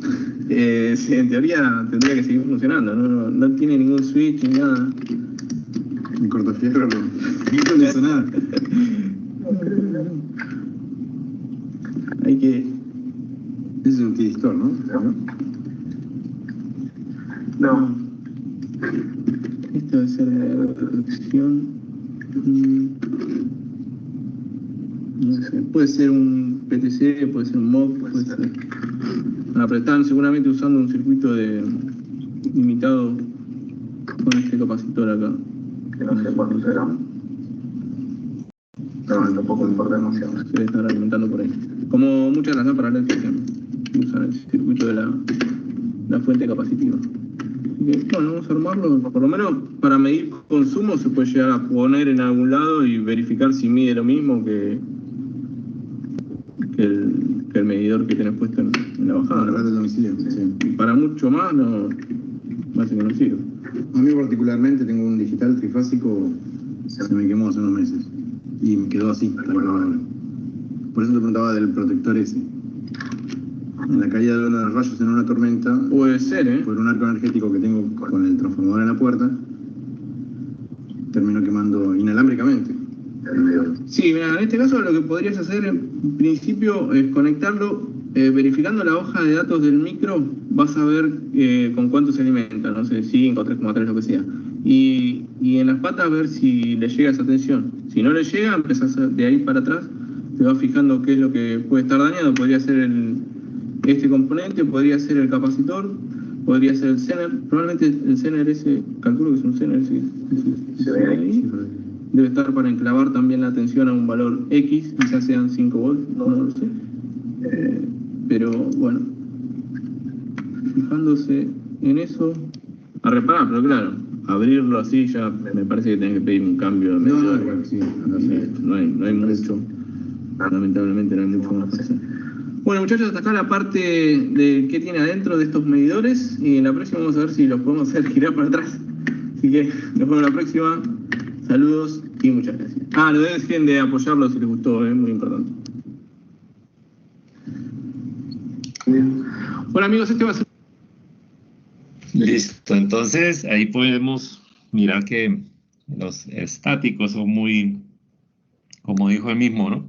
sí, en teoría tendría que seguir funcionando, no tiene ningún switch ni nada. en cortafierro no hizo nada. Hay que... Ese es un tiristor, ¿no? No. Esto debe ser de protección. No sé, puede ser un PTC, puede ser un MOV, puede ser... pero están seguramente usando un circuito limitado con este capacitor acá. Que no sé cuánto será. No, tampoco me importa demasiado. Se debe estar alimentando por ahí. Como muchas de las lámparas LED que usan el circuito de la fuente capacitiva. Así que, bueno, vamos a armarlo. Por lo menos para medir consumo se puede llegar a poner en algún lado y verificar si mide lo mismo que el medidor que tenés puesto en la bajada. La de domicilio, sí. Y para mucho más no sirve. A mí particularmente tengo un digital trifásico, se me quemó hace unos meses y me quedó así, tal cual ahora. Por eso te preguntaba del protector ese. En la caída de uno de los rayos en una tormenta, Puede ser, por un arco energético que tengo con el transformador en la puerta, terminó quemando inalámbricamente el medidor. Sí, mira, en este caso lo que podrías hacer en principio es conectarlo, verificando la hoja de datos del micro, vas a ver con cuánto se alimenta, no sé, 5, 3,3, lo que sea. Y en las patas ver si le llega esa tensión. Si no le llega, empezás de ahí para atrás, te vas fijando qué es lo que puede estar dañado. Podría ser este componente, podría ser el podría ser el Zener. Probablemente el Zener ese, calculo que es un Zener, se ve ahí. Debe estar para enclavar también la tensión a un valor X, quizás sean 5 volts, no lo sé. Pero bueno, fijándose en eso, a reparar, pero claro, abrirlo así ya me parece que tenés que pedir un cambio de medidor. No hay mucho, lamentablemente no hay mucho más para hacer. Bueno, muchachos, hasta acá la parte de qué tiene adentro de estos medidores, y en la próxima vamos a ver si los podemos hacer girar para atrás. Así que nos vemos en la próxima. Saludos y muchas gracias. No dejen de apoyarlo si les gustó, es muy importante. Bueno, amigos, este va a ser... Listo, entonces ahí podemos mirar que los estáticos son muy, como dijo él mismo, ¿no?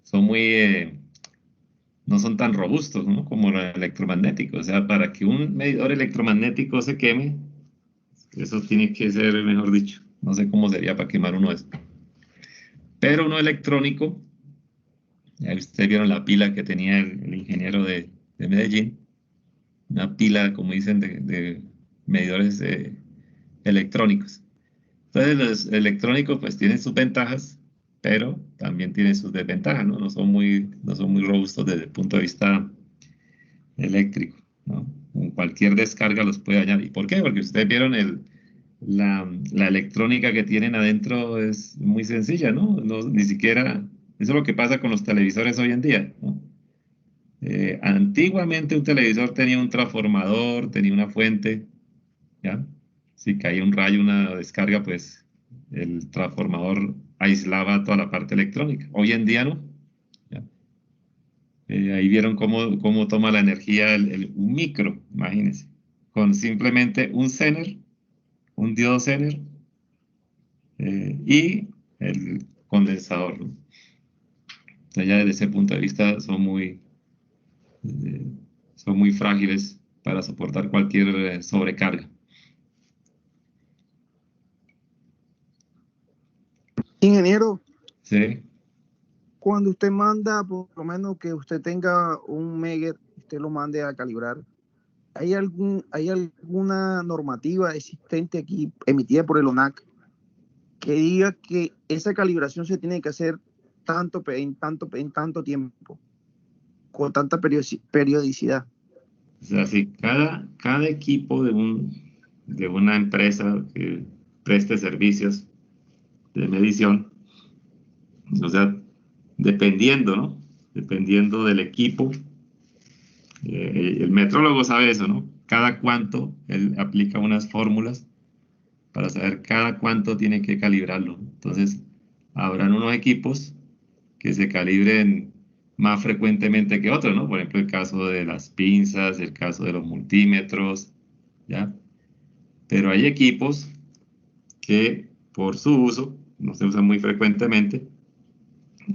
Son muy, no son tan robustos, ¿no? Como los electromagnéticos. O sea, para que un medidor electromagnético se queme, eso tiene que ser, mejor dicho, no sé cómo sería para quemar uno de estos. Pero uno electrónico, ya ustedes vieron la pila que tenía el ingeniero de Medellín, una pila, como dicen, de medidores electrónicos. Entonces los electrónicos pues tienen sus ventajas, pero también tienen sus desventajas, ¿no? No son muy robustos desde el punto de vista eléctrico, ¿no? Con cualquier descarga los puede dañar. ¿Y por qué? Porque ustedes vieron la electrónica que tienen adentro es muy sencilla, ¿no? Ni siquiera, eso es lo que pasa con los televisores hoy en día, ¿no? Antiguamente un televisor tenía un transformador, tenía una fuente, ¿ya? Si caía un rayo, una descarga, pues el transformador aislaba toda la parte electrónica. Hoy en día no. ¿Ya? Ahí vieron cómo toma la energía un micro, imagínense, con simplemente un Zener, un diodo Zener y el condensador, ¿no? Entonces ya desde ese punto de vista son muy frágiles para soportar cualquier sobrecarga. Ingeniero, Sí. cuando usted manda, por lo menos que usted tenga un usted lo mande a calibrar, ¿hay alguna normativa existente aquí emitida por el ONAC que diga que esa calibración se tiene que hacer en tanto tiempo, con tanta periodicidad? O sea, si cada equipo de una empresa que preste servicios de medición, o sea, dependiendo, ¿no? Dependiendo del equipo, el metrólogo sabe eso, ¿no? Cada cuánto él aplica unas fórmulas para saber cada cuánto tiene que calibrarlo. Entonces, habrán unos equipos que se calibren más frecuentemente que otros, ¿no? Por ejemplo, el caso de las pinzas, el caso de los multímetros, ¿ya? Pero hay equipos que por su uso, no se usan muy frecuentemente,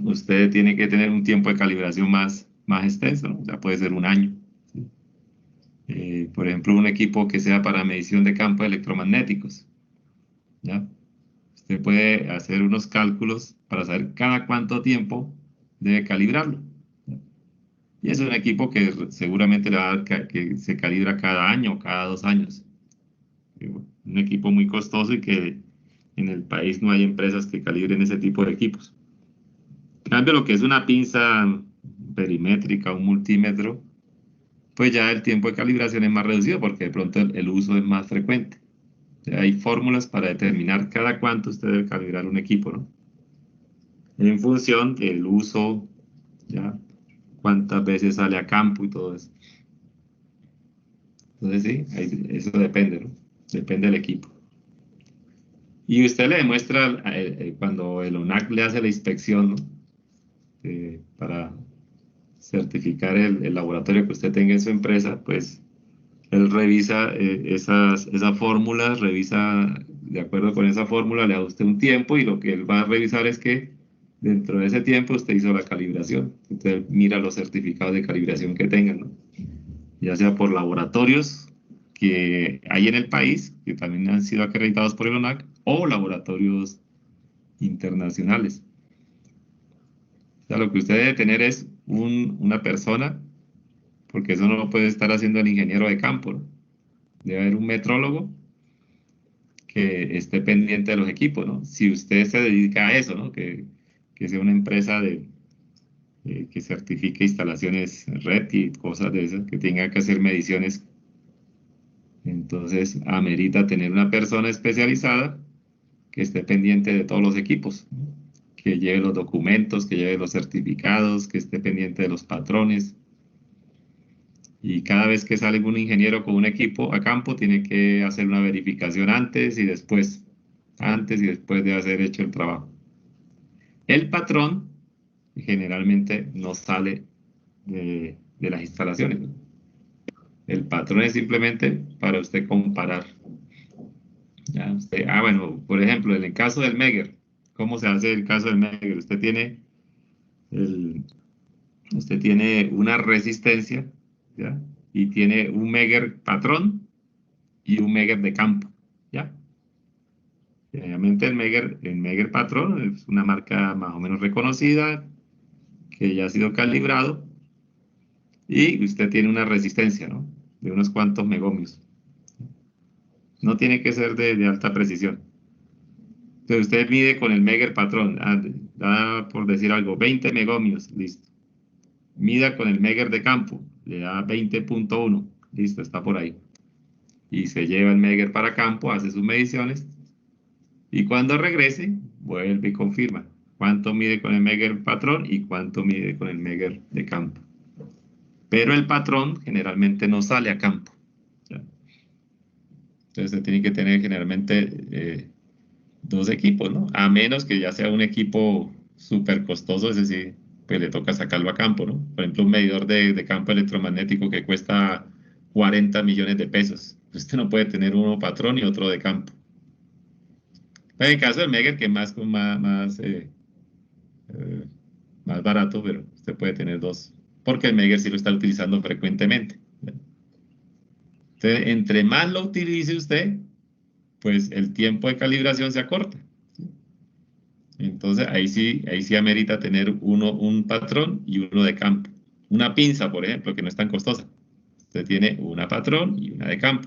usted tiene que tener un tiempo de calibración más extenso, ¿no? O sea, puede ser un año. ¿Sí? Por ejemplo, un equipo que sea para medición de campos electromagnéticos, ¿ya? Usted puede hacer unos cálculos para saber cada cuánto tiempo debe calibrarlo. ¿Ya? Y es un equipo que seguramente le va a dar que se calibra cada año o cada 2 años. Un equipo muy costoso y que en el país no hay empresas que calibren ese tipo de equipos. En cambio, lo que es una pinza perimétrica, un multímetro, pues ya el tiempo de calibración es más reducido porque de pronto el uso es más frecuente. O sea, hay fórmulas para determinar cada cuánto usted debe calibrar un equipo, ¿no? En función del uso, ya, cuántas veces sale a campo y todo eso. Entonces sí, eso depende, ¿no? Depende del equipo. Y usted le demuestra, cuando el ONAC le hace la inspección, ¿no? Para certificar el laboratorio que usted tenga en su empresa, pues él revisa esas fórmulas, revisa de acuerdo con esa fórmula, le da a usted un tiempo y lo que él va a revisar es que dentro de ese tiempo usted hizo la calibración. Entonces mira los certificados de calibración que tengan, ¿no? Ya sea por laboratorios que hay en el país, que también han sido acreditados por el ONAC, o laboratorios internacionales. O sea, lo que usted debe tener es una persona, porque eso no lo puede estar haciendo el ingeniero de campo, ¿no? Debe haber un metrólogo que esté pendiente de los equipos, ¿no? Si usted se dedica a eso, ¿no? Que sea una empresa que certifique instalaciones red y cosas de esas, que tenga que hacer mediciones. Entonces, amerita tener una persona especializada que esté pendiente de todos los equipos, ¿no? Que lleve los documentos, que lleve los certificados, que esté pendiente de los patrones. Y cada vez que sale un ingeniero con un equipo a campo, tiene que hacer una verificación antes y después de haber hecho el trabajo. El patrón generalmente no sale de las instalaciones, ¿no? El patrón es simplemente para usted comparar. ¿Ya? Bueno, por ejemplo, en el caso del Megger, ¿cómo se hace el caso del Megger? Usted tiene una resistencia, ¿ya? Y tiene un Megger patrón y un Megger de campo, ¿ya? Generalmente el Megger patrón es una marca más o menos reconocida, que ya ha sido calibrado, y usted tiene una resistencia, ¿no? De unos cuantos megohmios. No tiene que ser de alta precisión. Entonces usted mide con el Megger patrón, da por decir algo, 20 megohmios, listo. Mida con el Megger de campo, le da 20.1, listo, está por ahí. Y se lleva el Megger para campo, hace sus mediciones, y cuando regrese, vuelve y confirma cuánto mide con el Megger patrón y cuánto mide con el Megger de campo. Pero el patrón generalmente no sale a campo, ¿ya? Entonces se tiene que tener generalmente 2 equipos, ¿no? A menos que ya sea un equipo súper costoso, es decir, pues le toca sacarlo a campo, ¿no? Por ejemplo, un medidor de campo electromagnético que cuesta 40 millones de pesos. Usted no puede tener uno patrón y otro de campo. En el caso del Megger, que es más barato, pero usted puede tener 2, porque el Megger sí lo está utilizando frecuentemente. Entonces, entre más lo utilice usted, pues el tiempo de calibración se acorta. Entonces, ahí sí amerita tener un patrón y uno de campo. una pinza, por ejemplo, que no es tan costosa. Usted tiene una patrón y una de campo.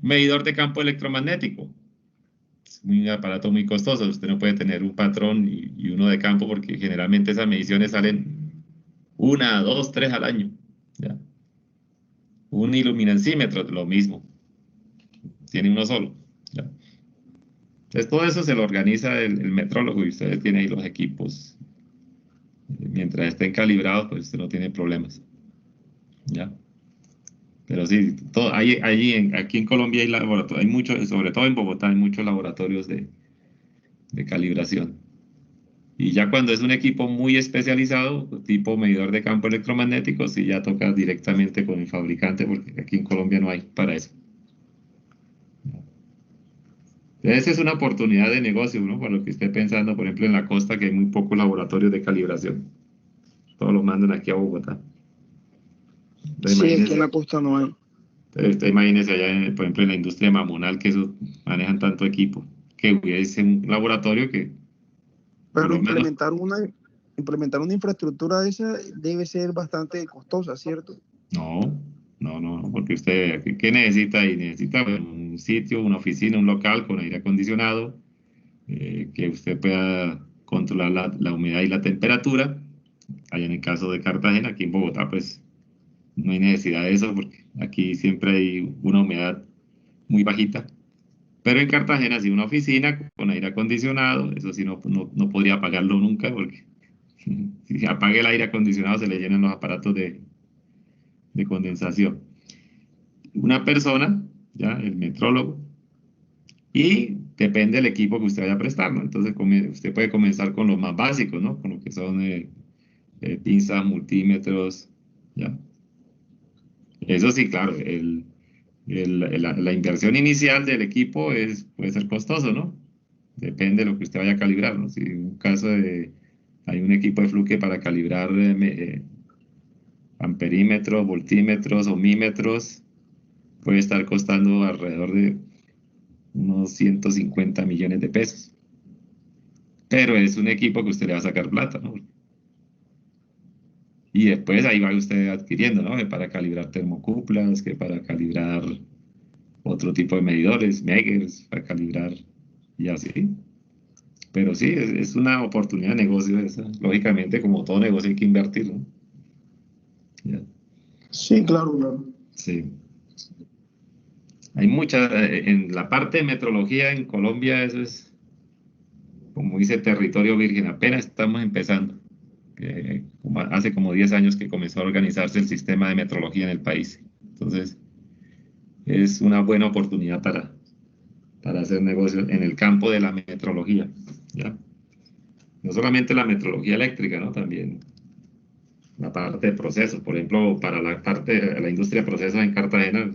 Medidor de campo electromagnético. Es un aparato muy costoso. Usted no puede tener un patrón y uno de campo porque generalmente esas mediciones salen 1, 2, 3 al año. ¿Ya? Un iluminancímetro, lo mismo. Tiene uno solo. ¿Ya? Entonces todo eso se lo organiza el metrólogo y usted tiene ahí los equipos. Mientras estén calibrados, pues usted no tiene problemas. ¿Ya? Pero sí, aquí en Colombia hay laboratorios, hay muchos, sobre todo en Bogotá, hay muchos laboratorios de calibración. Y ya cuando es un equipo muy especializado, tipo medidor de campo electromagnético, sí ya toca directamente con el fabricante, porque aquí en Colombia no hay para eso. Esa es una oportunidad de negocio, ¿no? Para lo que esté pensando, por ejemplo, en la costa, que hay muy pocos laboratorios de calibración. Todos los mandan aquí a Bogotá. Entonces, Sí, aquí en imagínese, la costa no hay. usted imagínese allá, por ejemplo, en la industria mamonal, que eso manejan tanto equipo, que hubiese un laboratorio que, por Pero lo menos, implementar una infraestructura de esa debe ser bastante costosa, ¿cierto? no, porque usted, ¿qué necesita? Y necesita un sitio, una oficina, un local con aire acondicionado, que usted pueda controlar la humedad y la temperatura. Allá en el caso de Cartagena, aquí en Bogotá, pues no hay necesidad de eso, porque aquí siempre hay una humedad muy bajita. Pero en Cartagena sí una oficina con aire acondicionado, eso sí no podría apagarlo nunca, porque si apaga el aire acondicionado se le llenan los aparatos de condensación. Una persona, ya, el metrólogo, y depende del equipo que usted vaya a prestar, ¿no? Entonces usted puede comenzar con los más básicos, ¿no? Con lo que son pinzas, multímetros, ¿ya? Eso sí, claro, la inversión inicial del equipo puede ser costoso, ¿no? Depende de lo que usted vaya a calibrar, ¿no? Si en un caso hay un equipo de fluke para calibrar amperímetros, voltímetros, ohmímetros, puede estar costando alrededor de unos 150 millones de pesos. Pero es un equipo que usted le va a sacar plata, ¿no? Y después ahí va usted adquiriendo, ¿no? Que para calibrar termocuplas, que para calibrar otro tipo de medidores, Meggers, para calibrar y así. Pero sí, es una oportunidad de negocio esa. Lógicamente, como todo negocio hay que invertir, ¿no? Ya. Sí, claro. Sí. Hay en la parte de metrología en Colombia, eso es, como dice, territorio virgen. Apenas estamos empezando. Hace como 10 años que comenzó a organizarse el sistema de metrología en el país. Entonces, es una buena oportunidad para hacer negocios en el campo de la metrología, ¿ya? No solamente la metrología eléctrica, ¿no? También la parte de procesos. Por ejemplo, para la parte de la industria de procesos en Cartagena,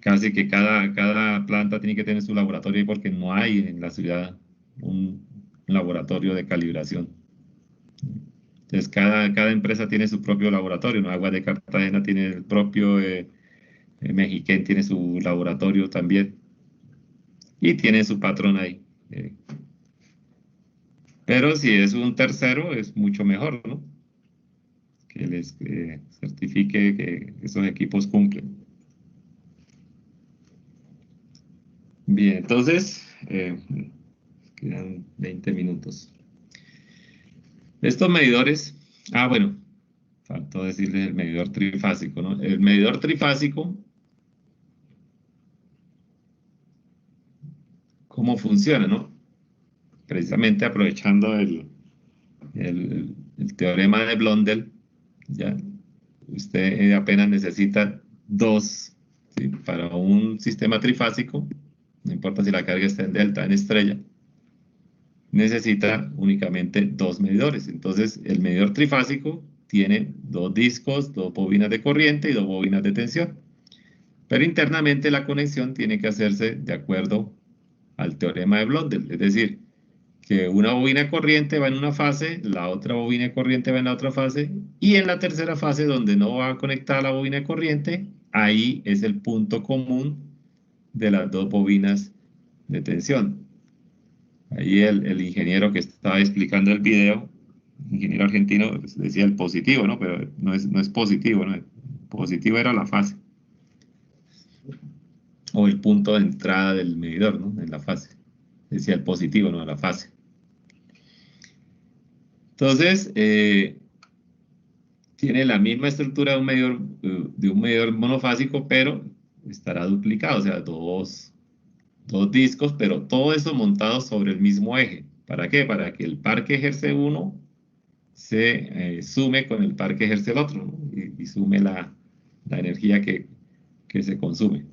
casi que cada planta tiene que tener su laboratorio porque no hay en la ciudad un laboratorio de calibración. Entonces, cada empresa tiene su propio laboratorio, ¿no? Agua de Cartagena tiene el propio, Mexiquén tiene su laboratorio también y tiene su patrón ahí. Pero si es un tercero, es mucho mejor, ¿no? Que les certifique que esos equipos cumplen. Bien, entonces, quedan 20 minutos. Estos medidores, bueno, faltó decirles el medidor trifásico, ¿no? El medidor trifásico, ¿cómo funciona, no? Precisamente aprovechando el teorema de Blondel, ya, usted apenas necesita dos, ¿sí? Para un sistema trifásico, no importa si la carga está en delta, en estrella, necesita únicamente dos medidores. Entonces, el medidor trifásico tiene dos discos, dos bobinas de corriente y dos bobinas de tensión. Pero internamente la conexión tiene que hacerse de acuerdo al teorema de Blondel, es decir, que una bobina de corriente va en una fase, la otra bobina de corriente va en la otra fase, y en la tercera fase, donde no va a conectar la bobina de corriente, ahí es el punto común de las dos bobinas de tensión. Ahí el ingeniero que estaba explicando el video ingeniero argentino pues, decía el positivo, ¿no? Pero no es positivo, ¿no? El positivo era la fase. O el punto de entrada del medidor, ¿no? En la fase. Decía el positivo, no la fase. Entonces, tiene la misma estructura de un medidor monofásico, pero estará duplicado, o sea, dos discos, pero todo eso montado sobre el mismo eje. ¿Para qué? Para que el par que ejerce uno se sume con el par que ejerce el otro, ¿no? Y sume la energía que se consume.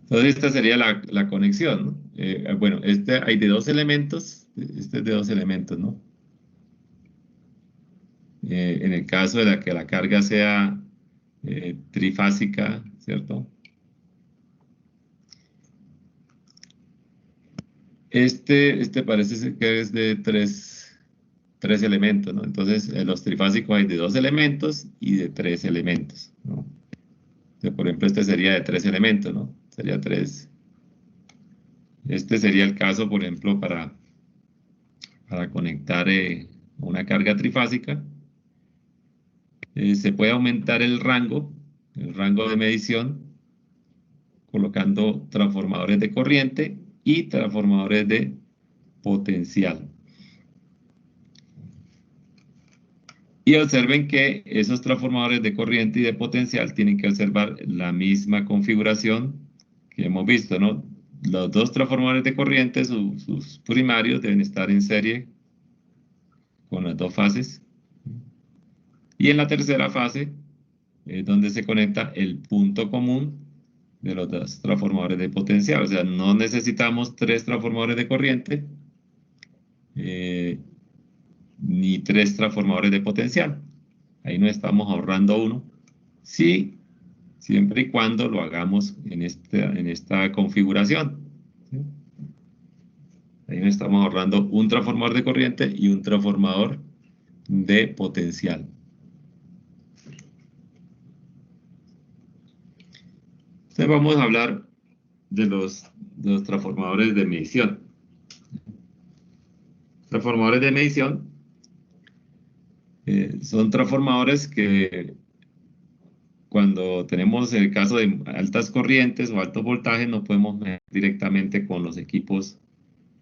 Entonces esta sería la conexión, ¿no? Bueno, hay de dos elementos, este es de dos elementos, ¿no? En el caso de que la carga sea trifásica, ¿cierto? Este parece que es de tres elementos, ¿no? Entonces, los trifásicos hay de dos elementos y de tres elementos, ¿no? Entonces, por ejemplo, este sería de tres elementos, ¿no? Sería tres. Este sería el caso, por ejemplo, para conectar una carga trifásica. Se puede aumentar el rango de medición, colocando transformadores de corriente y transformadores de potencial. Y observen que esos transformadores de corriente y de potencial tienen que observar la misma configuración que hemos visto, ¿no? Los dos transformadores de corriente, sus primarios deben estar en serie con las dos fases. Y en la tercera fase es donde se conecta el punto común de los dos transformadores de potencial. O sea, no necesitamos tres transformadores de corriente ni tres transformadores de potencial. Ahí no estamos ahorrando uno. Sí, siempre y cuando lo hagamos en esta configuración. ¿Sí? Ahí no estamos ahorrando un transformador de corriente y un transformador de potencial. Entonces vamos a hablar de los transformadores de medición. Transformadores de medición son transformadores que cuando tenemos el caso de altas corrientes o altos voltajes no podemos medir directamente con los equipos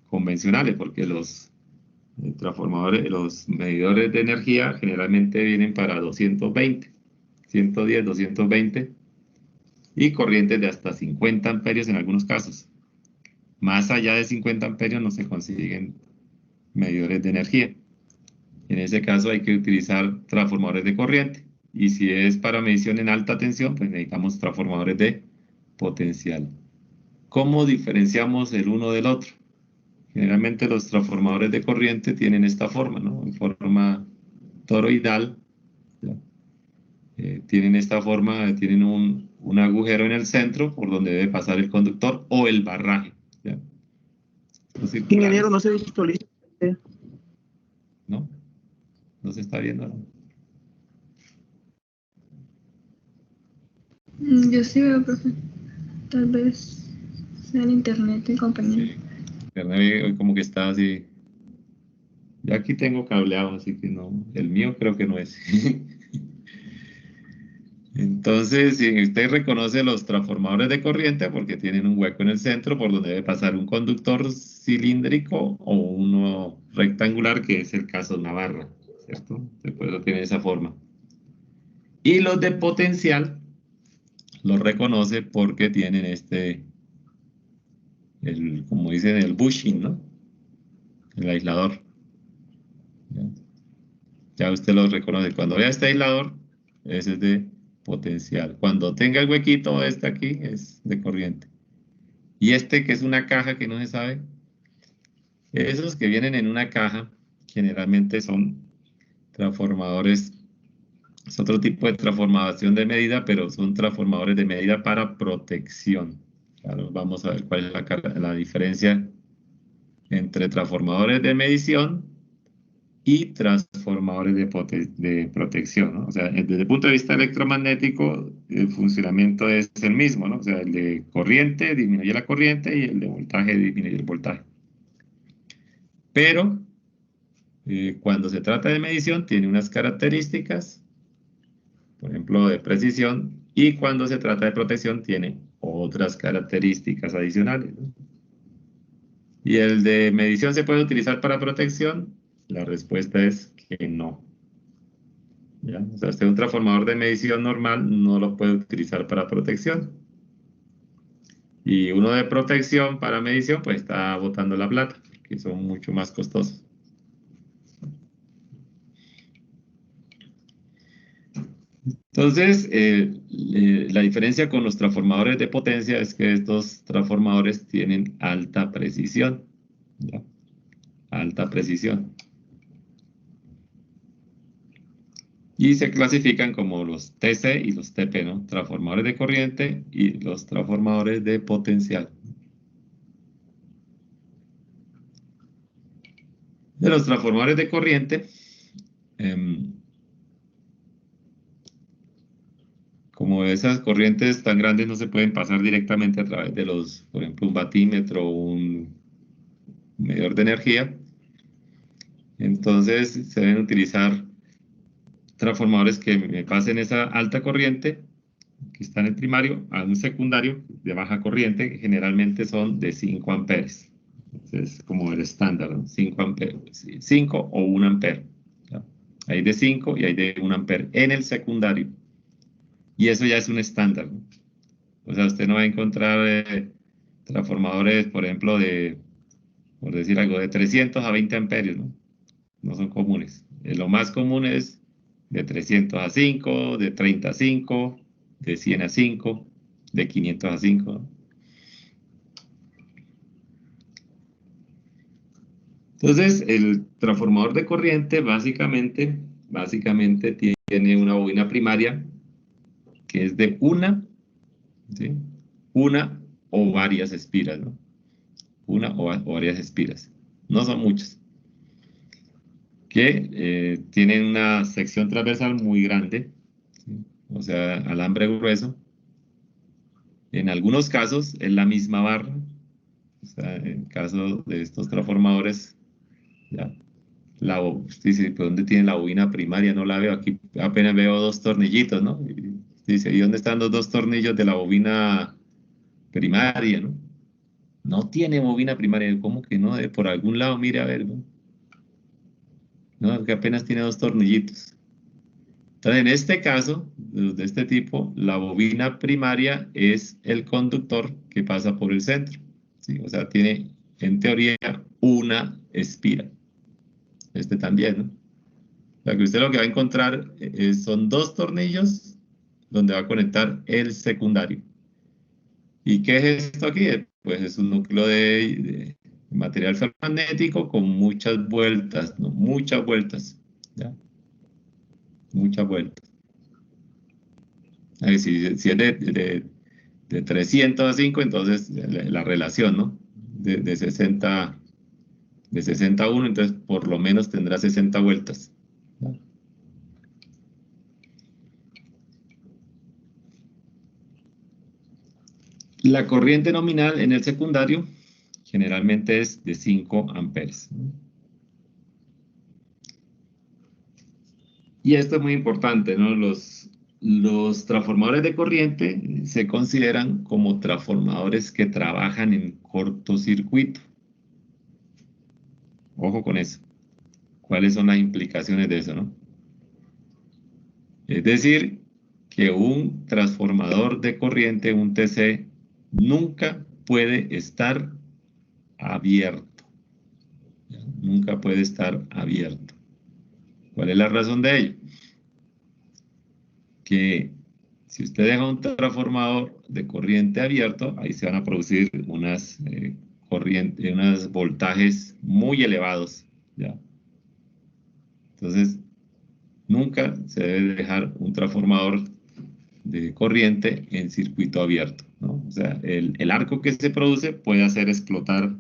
convencionales porque los transformadores, los medidores de energía generalmente vienen para 220, 110, 220 y corrientes de hasta 50 amperios en algunos casos. Más allá de 50 amperios no se consiguen medidores de energía. En ese caso hay que utilizar transformadores de corriente. Y si es para medición en alta tensión, pues necesitamos transformadores de potencial. ¿Cómo diferenciamos el uno del otro? Generalmente los transformadores de corriente tienen esta forma, ¿no? En forma toroidal. Tienen esta forma, tienen un agujero en el centro por donde debe pasar el conductor o el barraje. ¿Ya? Ingeniero, no se visualiza. ¿No? No se está viendo, ¿no? Yo sí veo, profe. Tal vez sea el internet de compañero. Sí. Internet hoy como que está así. Yo aquí tengo cableado, así que no. El mío creo que no es. Entonces, si usted reconoce los transformadores de corriente, porque tienen un hueco en el centro por donde debe pasar un conductor cilíndrico o uno rectangular, que es el caso de una barra, ¿cierto? Después lo tiene de esa forma. Y los de potencial los reconoce porque tienen como dicen, el bushing, ¿no? El aislador. Ya usted lo reconoce. Cuando vea este aislador, ese es de potencial. Cuando tenga el huequito, este aquí es de corriente. Y este que es una caja que no se sabe, esos que vienen en una caja generalmente son transformadores, es otro tipo de transformación de medida, pero son transformadores de medida para protección. Claro, vamos a ver cuál es la diferencia entre transformadores de medición y transformadores de protección, ¿no? O sea, desde el punto de vista electromagnético, el funcionamiento es el mismo, ¿no? O sea, el de corriente disminuye la corriente y el de voltaje disminuye el voltaje. Pero cuando se trata de medición, tiene unas características, por ejemplo, de precisión, y cuando se trata de protección, tiene otras características adicionales, ¿no? ¿Y el de medición se puede utilizar para protección? La respuesta es que no. ¿Ya? O sea, usted un transformador de medición normal no lo puede utilizar para protección. Y uno de protección para medición, pues está botando la plata, que son mucho más costosos. Entonces, la diferencia con los transformadores de potencia es que estos transformadores tienen alta precisión, ¿ya? Alta precisión. Y se clasifican como los TC y los TP, ¿no? Transformadores de corriente y los transformadores de potencial. De los transformadores de corriente, como esas corrientes tan grandes no se pueden pasar directamente a través de los, por ejemplo, un batímetro o un medidor de energía, entonces se deben utilizar transformadores que me pasen esa alta corriente que está en el primario a un secundario de baja corriente, que generalmente son de 5 amperes. Entonces, como el estándar, ¿no? 5 amperes, 5 o 1 ampere. ¿Ya? Hay de 5 y hay de 1 ampere en el secundario. Y eso ya es un estándar, ¿no? O sea, usted no va a encontrar transformadores, por ejemplo, por decir algo, de 300 a 20 amperios, ¿no? No son comunes. Lo más común es de 300 a 5, de 30 a 5, de 100 a 5, de 500 a 5, ¿no? Entonces, el transformador de corriente básicamente tiene una bobina primaria que es de una, ¿sí? Una o varias espiras, ¿no? Una o varias espiras. No son muchas. Que tienen una sección transversal muy grande, ¿sí? O sea, alambre grueso. En algunos casos es la misma barra. O sea, en caso de estos transformadores, ya. Usted dice, ¿pero dónde tiene la bobina primaria? No la veo, aquí apenas veo 2 tornillitos, ¿no? Y dice, ¿y dónde están los 2 tornillos de la bobina primaria, no? No tiene bobina primaria, ¿cómo que no? Por algún lado, mire a ver, ¿no? No, que apenas tiene 2 tornillitos. Entonces, en este caso, de este tipo, la bobina primaria es el conductor que pasa por el centro, ¿sí? O sea, tiene, en teoría, una espira. Este también, ¿no? O sea, que usted lo que va a encontrar son 2 tornillos donde va a conectar el secundario. ¿Y qué es esto aquí? Pues es un núcleo de material ferromagnético con muchas vueltas, ¿no? Muchas vueltas, ¿ya? Muchas vueltas. Si es de 300 a 5, entonces la relación, ¿no? De 60 a 1, entonces por lo menos tendrá 60 vueltas, ¿no? La corriente nominal en el secundario generalmente es de 5 amperes, ¿no? Y esto es muy importante, ¿no? Los transformadores de corriente se consideran como transformadores que trabajan en cortocircuito. Ojo con eso. ¿Cuáles son las implicaciones de eso, no? Es decir, que un transformador de corriente, un TC, nunca puede estar abierto. Nunca puede estar abierto. ¿Cuál es la razón de ello? Que si usted deja un transformador de corriente abierto, ahí se van a producir unos voltajes muy elevados, ¿ya? Entonces, nunca se debe dejar un transformador de corriente en circuito abierto, ¿no? O sea, el arco que se produce puede hacer explotar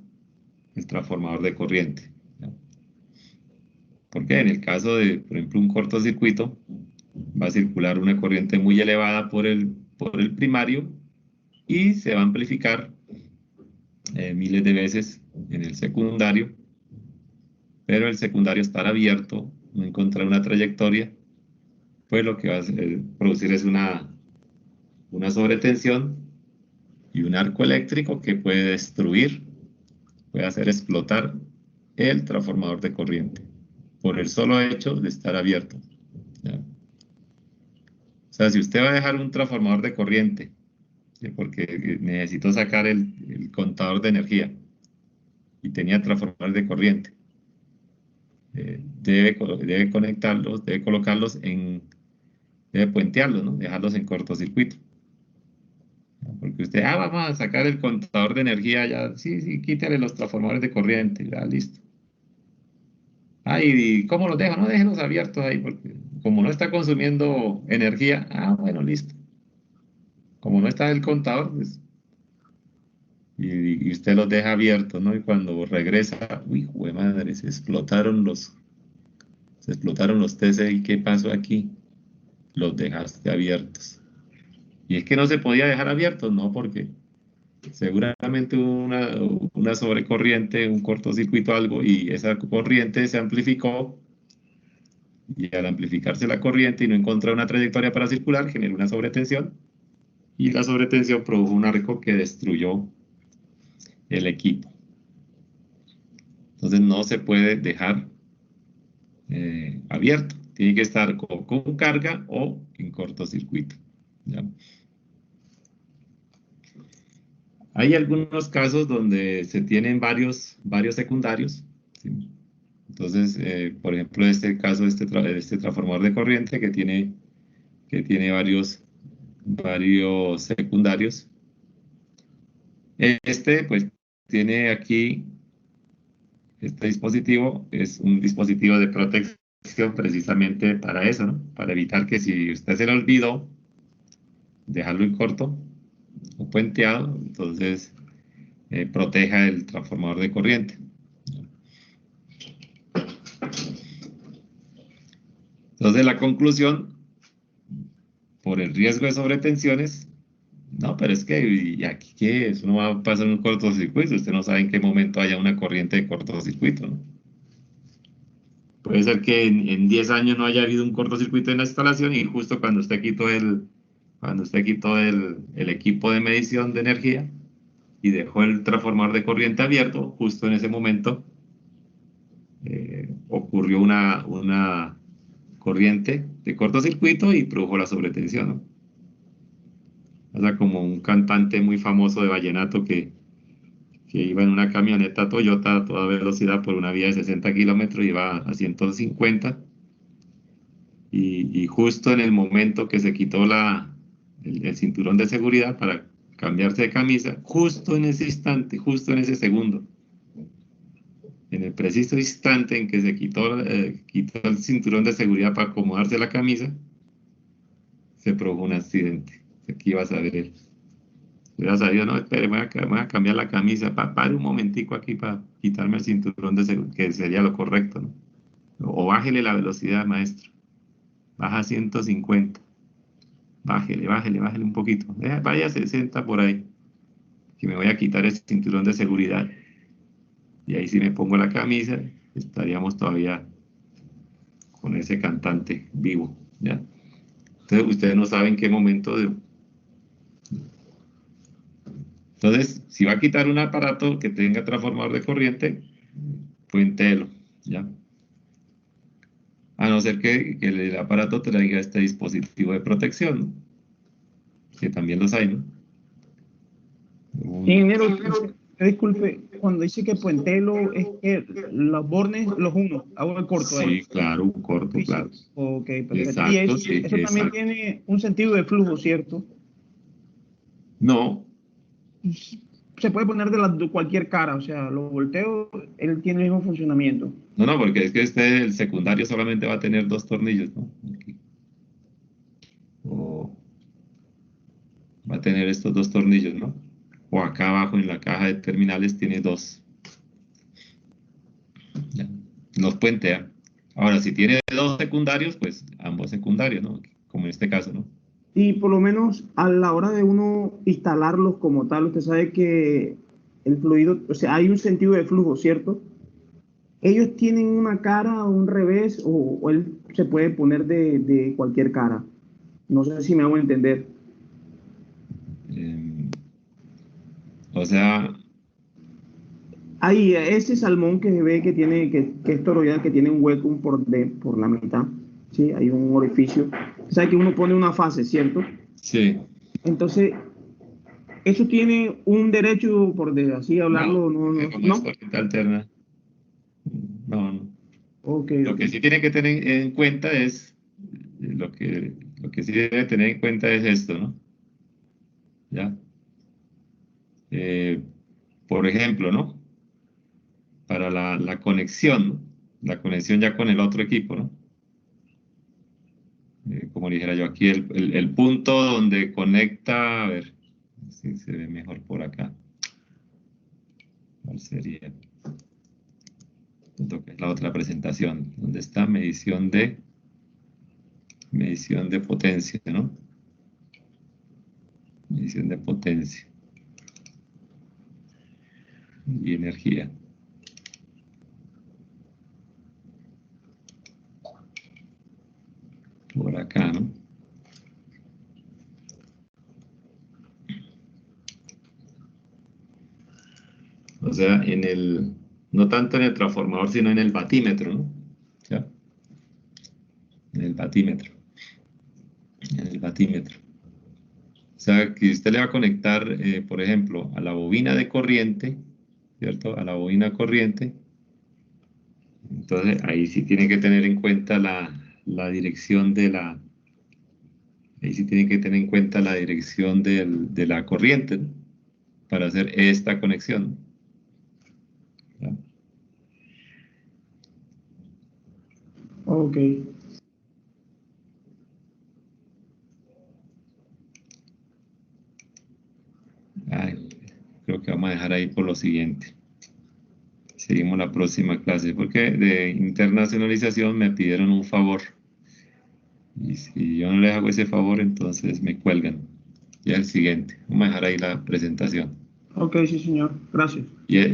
el transformador de corriente, ¿ya? Porque en el caso de, por ejemplo, un cortocircuito, va a circular una corriente muy elevada por el primario y se va a amplificar miles de veces en el secundario, pero el secundario estar abierto, no encontrar una trayectoria, pues lo que va a producir es una sobretensión y un arco eléctrico que puede destruir, puede hacer explotar el transformador de corriente por el solo hecho de estar abierto, ¿ya? O sea, si usted va a dejar un transformador de corriente, porque necesitó sacar el contador de energía y tenía transformadores de corriente, debe conectarlos, debe colocarlos debe puentearlos, ¿no? Dejarlos en cortocircuito. Porque usted, vamos a sacar el contador de energía, ya, sí, quítale los transformadores de corriente, ya, listo. ¿Y cómo los deja? No, déjenlos abiertos ahí, porque como no está consumiendo energía, bueno, listo. Como no está el contador, pues, y usted los deja abiertos, ¿no? Y cuando regresa, uy, jue madre, se explotaron los TCI, ¿qué pasó aquí? Los dejaste abiertos. Y es que no se podía dejar abiertos, ¿no? Porque seguramente hubo una sobrecorriente, un cortocircuito, algo, y esa corriente se amplificó, y al amplificarse la corriente y no encontrar una trayectoria para circular, generó una sobretensión, y la sobretensión produjo un arco que destruyó el equipo. Entonces no se puede dejar abierto, tiene que estar con carga o en cortocircuito, ¿ya? Hay algunos casos donde se tienen varios secundarios, ¿sí? Entonces, por ejemplo, este caso, este transformador de corriente que tiene varios secundarios. Pues, tiene aquí, este dispositivo es un dispositivo de protección precisamente para eso, ¿no? Para evitar que si usted se le olvidó dejarlo en corto o puenteado, entonces proteja el transformador de corriente. Entonces la conclusión, por el riesgo de sobretensiones, no, pero es que, ¿y aquí qué? Eso no va a pasar un cortocircuito, usted no sabe en qué momento haya una corriente de cortocircuito, ¿no? Puede ser que en 10 años no haya habido un cortocircuito en la instalación y justo cuando usted quitó el equipo de medición de energía y dejó el transformador de corriente abierto, justo en ese momento ocurrió una corriente de cortocircuito y produjo la sobretensión, ¿no? O sea, como un cantante muy famoso de vallenato que iba en una camioneta Toyota a toda velocidad por una vía de 60 kilómetros, iba a 150, y justo en el momento que se quitó el cinturón de seguridad para cambiarse de camisa, justo en ese instante, justo en ese segundo, en el preciso instante en que se quitó el cinturón de seguridad para acomodarse la camisa, se produjo un accidente. Aquí iba a saber él. Hubiera sabido, no, espere, voy a cambiar la camisa, pare un momentico aquí para quitarme el cinturón de seguridad, que sería lo correcto, ¿no? O bájele la velocidad, maestro. Baja a 150. Bájele un poquito. Vaya a 60 por ahí, que me voy a quitar el cinturón de seguridad. Y ahí si me pongo la camisa, estaríamos todavía con ese cantante vivo, ¿ya? Entonces, ustedes no saben qué momento Entonces, si va a quitar un aparato que tenga transformador de corriente, puéntelo, ¿ya? A no ser que el aparato traiga este dispositivo de protección, que también los hay, ¿no? Ingeniero, disculpe, cuando dice que puentelo es que los bornes los uno, hago el corto. Sí, claro, un corto, claro. Ok, perfecto. Exacto, Y eso, sí, eso también tiene un sentido de flujo, ¿cierto? No. Se puede poner de cualquier cara, o sea, los volteos, él tiene el mismo funcionamiento. No, porque es que el secundario solamente va a tener 2 tornillos, ¿no? Aquí. O va a tener estos 2 tornillos, ¿no? O acá abajo en la caja de terminales tiene 2. Ya. Los puentea. Ahora, si tiene dos secundarios, pues ambos secundarios, ¿no? Como en este caso, ¿no? Y por lo menos a la hora de uno instalarlos como tal, usted sabe que el fluido, o sea, hay un sentido de flujo, ¿cierto? Ellos tienen una cara o un revés, o él se puede poner de cualquier cara. No sé si me hago entender. O sea, Ahí, ese salmón que se ve que tiene, que es toroidal, que tiene un hueco por la mitad, ¿sí? Hay un orificio. O sea, que uno pone una fase, ¿cierto? sí. Entonces, eso tiene un derecho, por así No, hablarlo, como es ¿no? corriente alterna. No, no. Ok, Lo ok. que sí tiene que tener en cuenta es, lo que sí debe tener en cuenta es esto, ¿no? ¿Ya? Eh, por ejemplo, ¿no? Para la conexión, ¿no? La conexión ya con el otro equipo, ¿no? Como dijera yo, aquí el punto donde conecta, a ver, si se ve mejor por acá. ¿Cuál sería? Punto que es la otra presentación, donde está medición de potencia, ¿no? Medición de potencia y energía. Por acá, ¿no? O sea, no tanto en el transformador, sino en el batímetro, ¿no? ¿Ya? En el batímetro. En el batímetro. O sea, que usted le va a conectar, por ejemplo, a la bobina de corriente, ¿cierto? A la bobina corriente. Entonces, ahí sí tiene que tener en cuenta la dirección de la... Ahí sí tiene que tener en cuenta la dirección de la corriente, ¿no? Para hacer esta conexión. ¿Ya? Ok. Ay, creo que vamos a dejar ahí por lo siguiente. Seguimos la próxima clase, porque de internacionalización me pidieron un favor. Y si yo no les hago ese favor, entonces me cuelgan. Ya el siguiente. Vamos a dejar ahí la presentación. Ok, sí, señor. Gracias. Y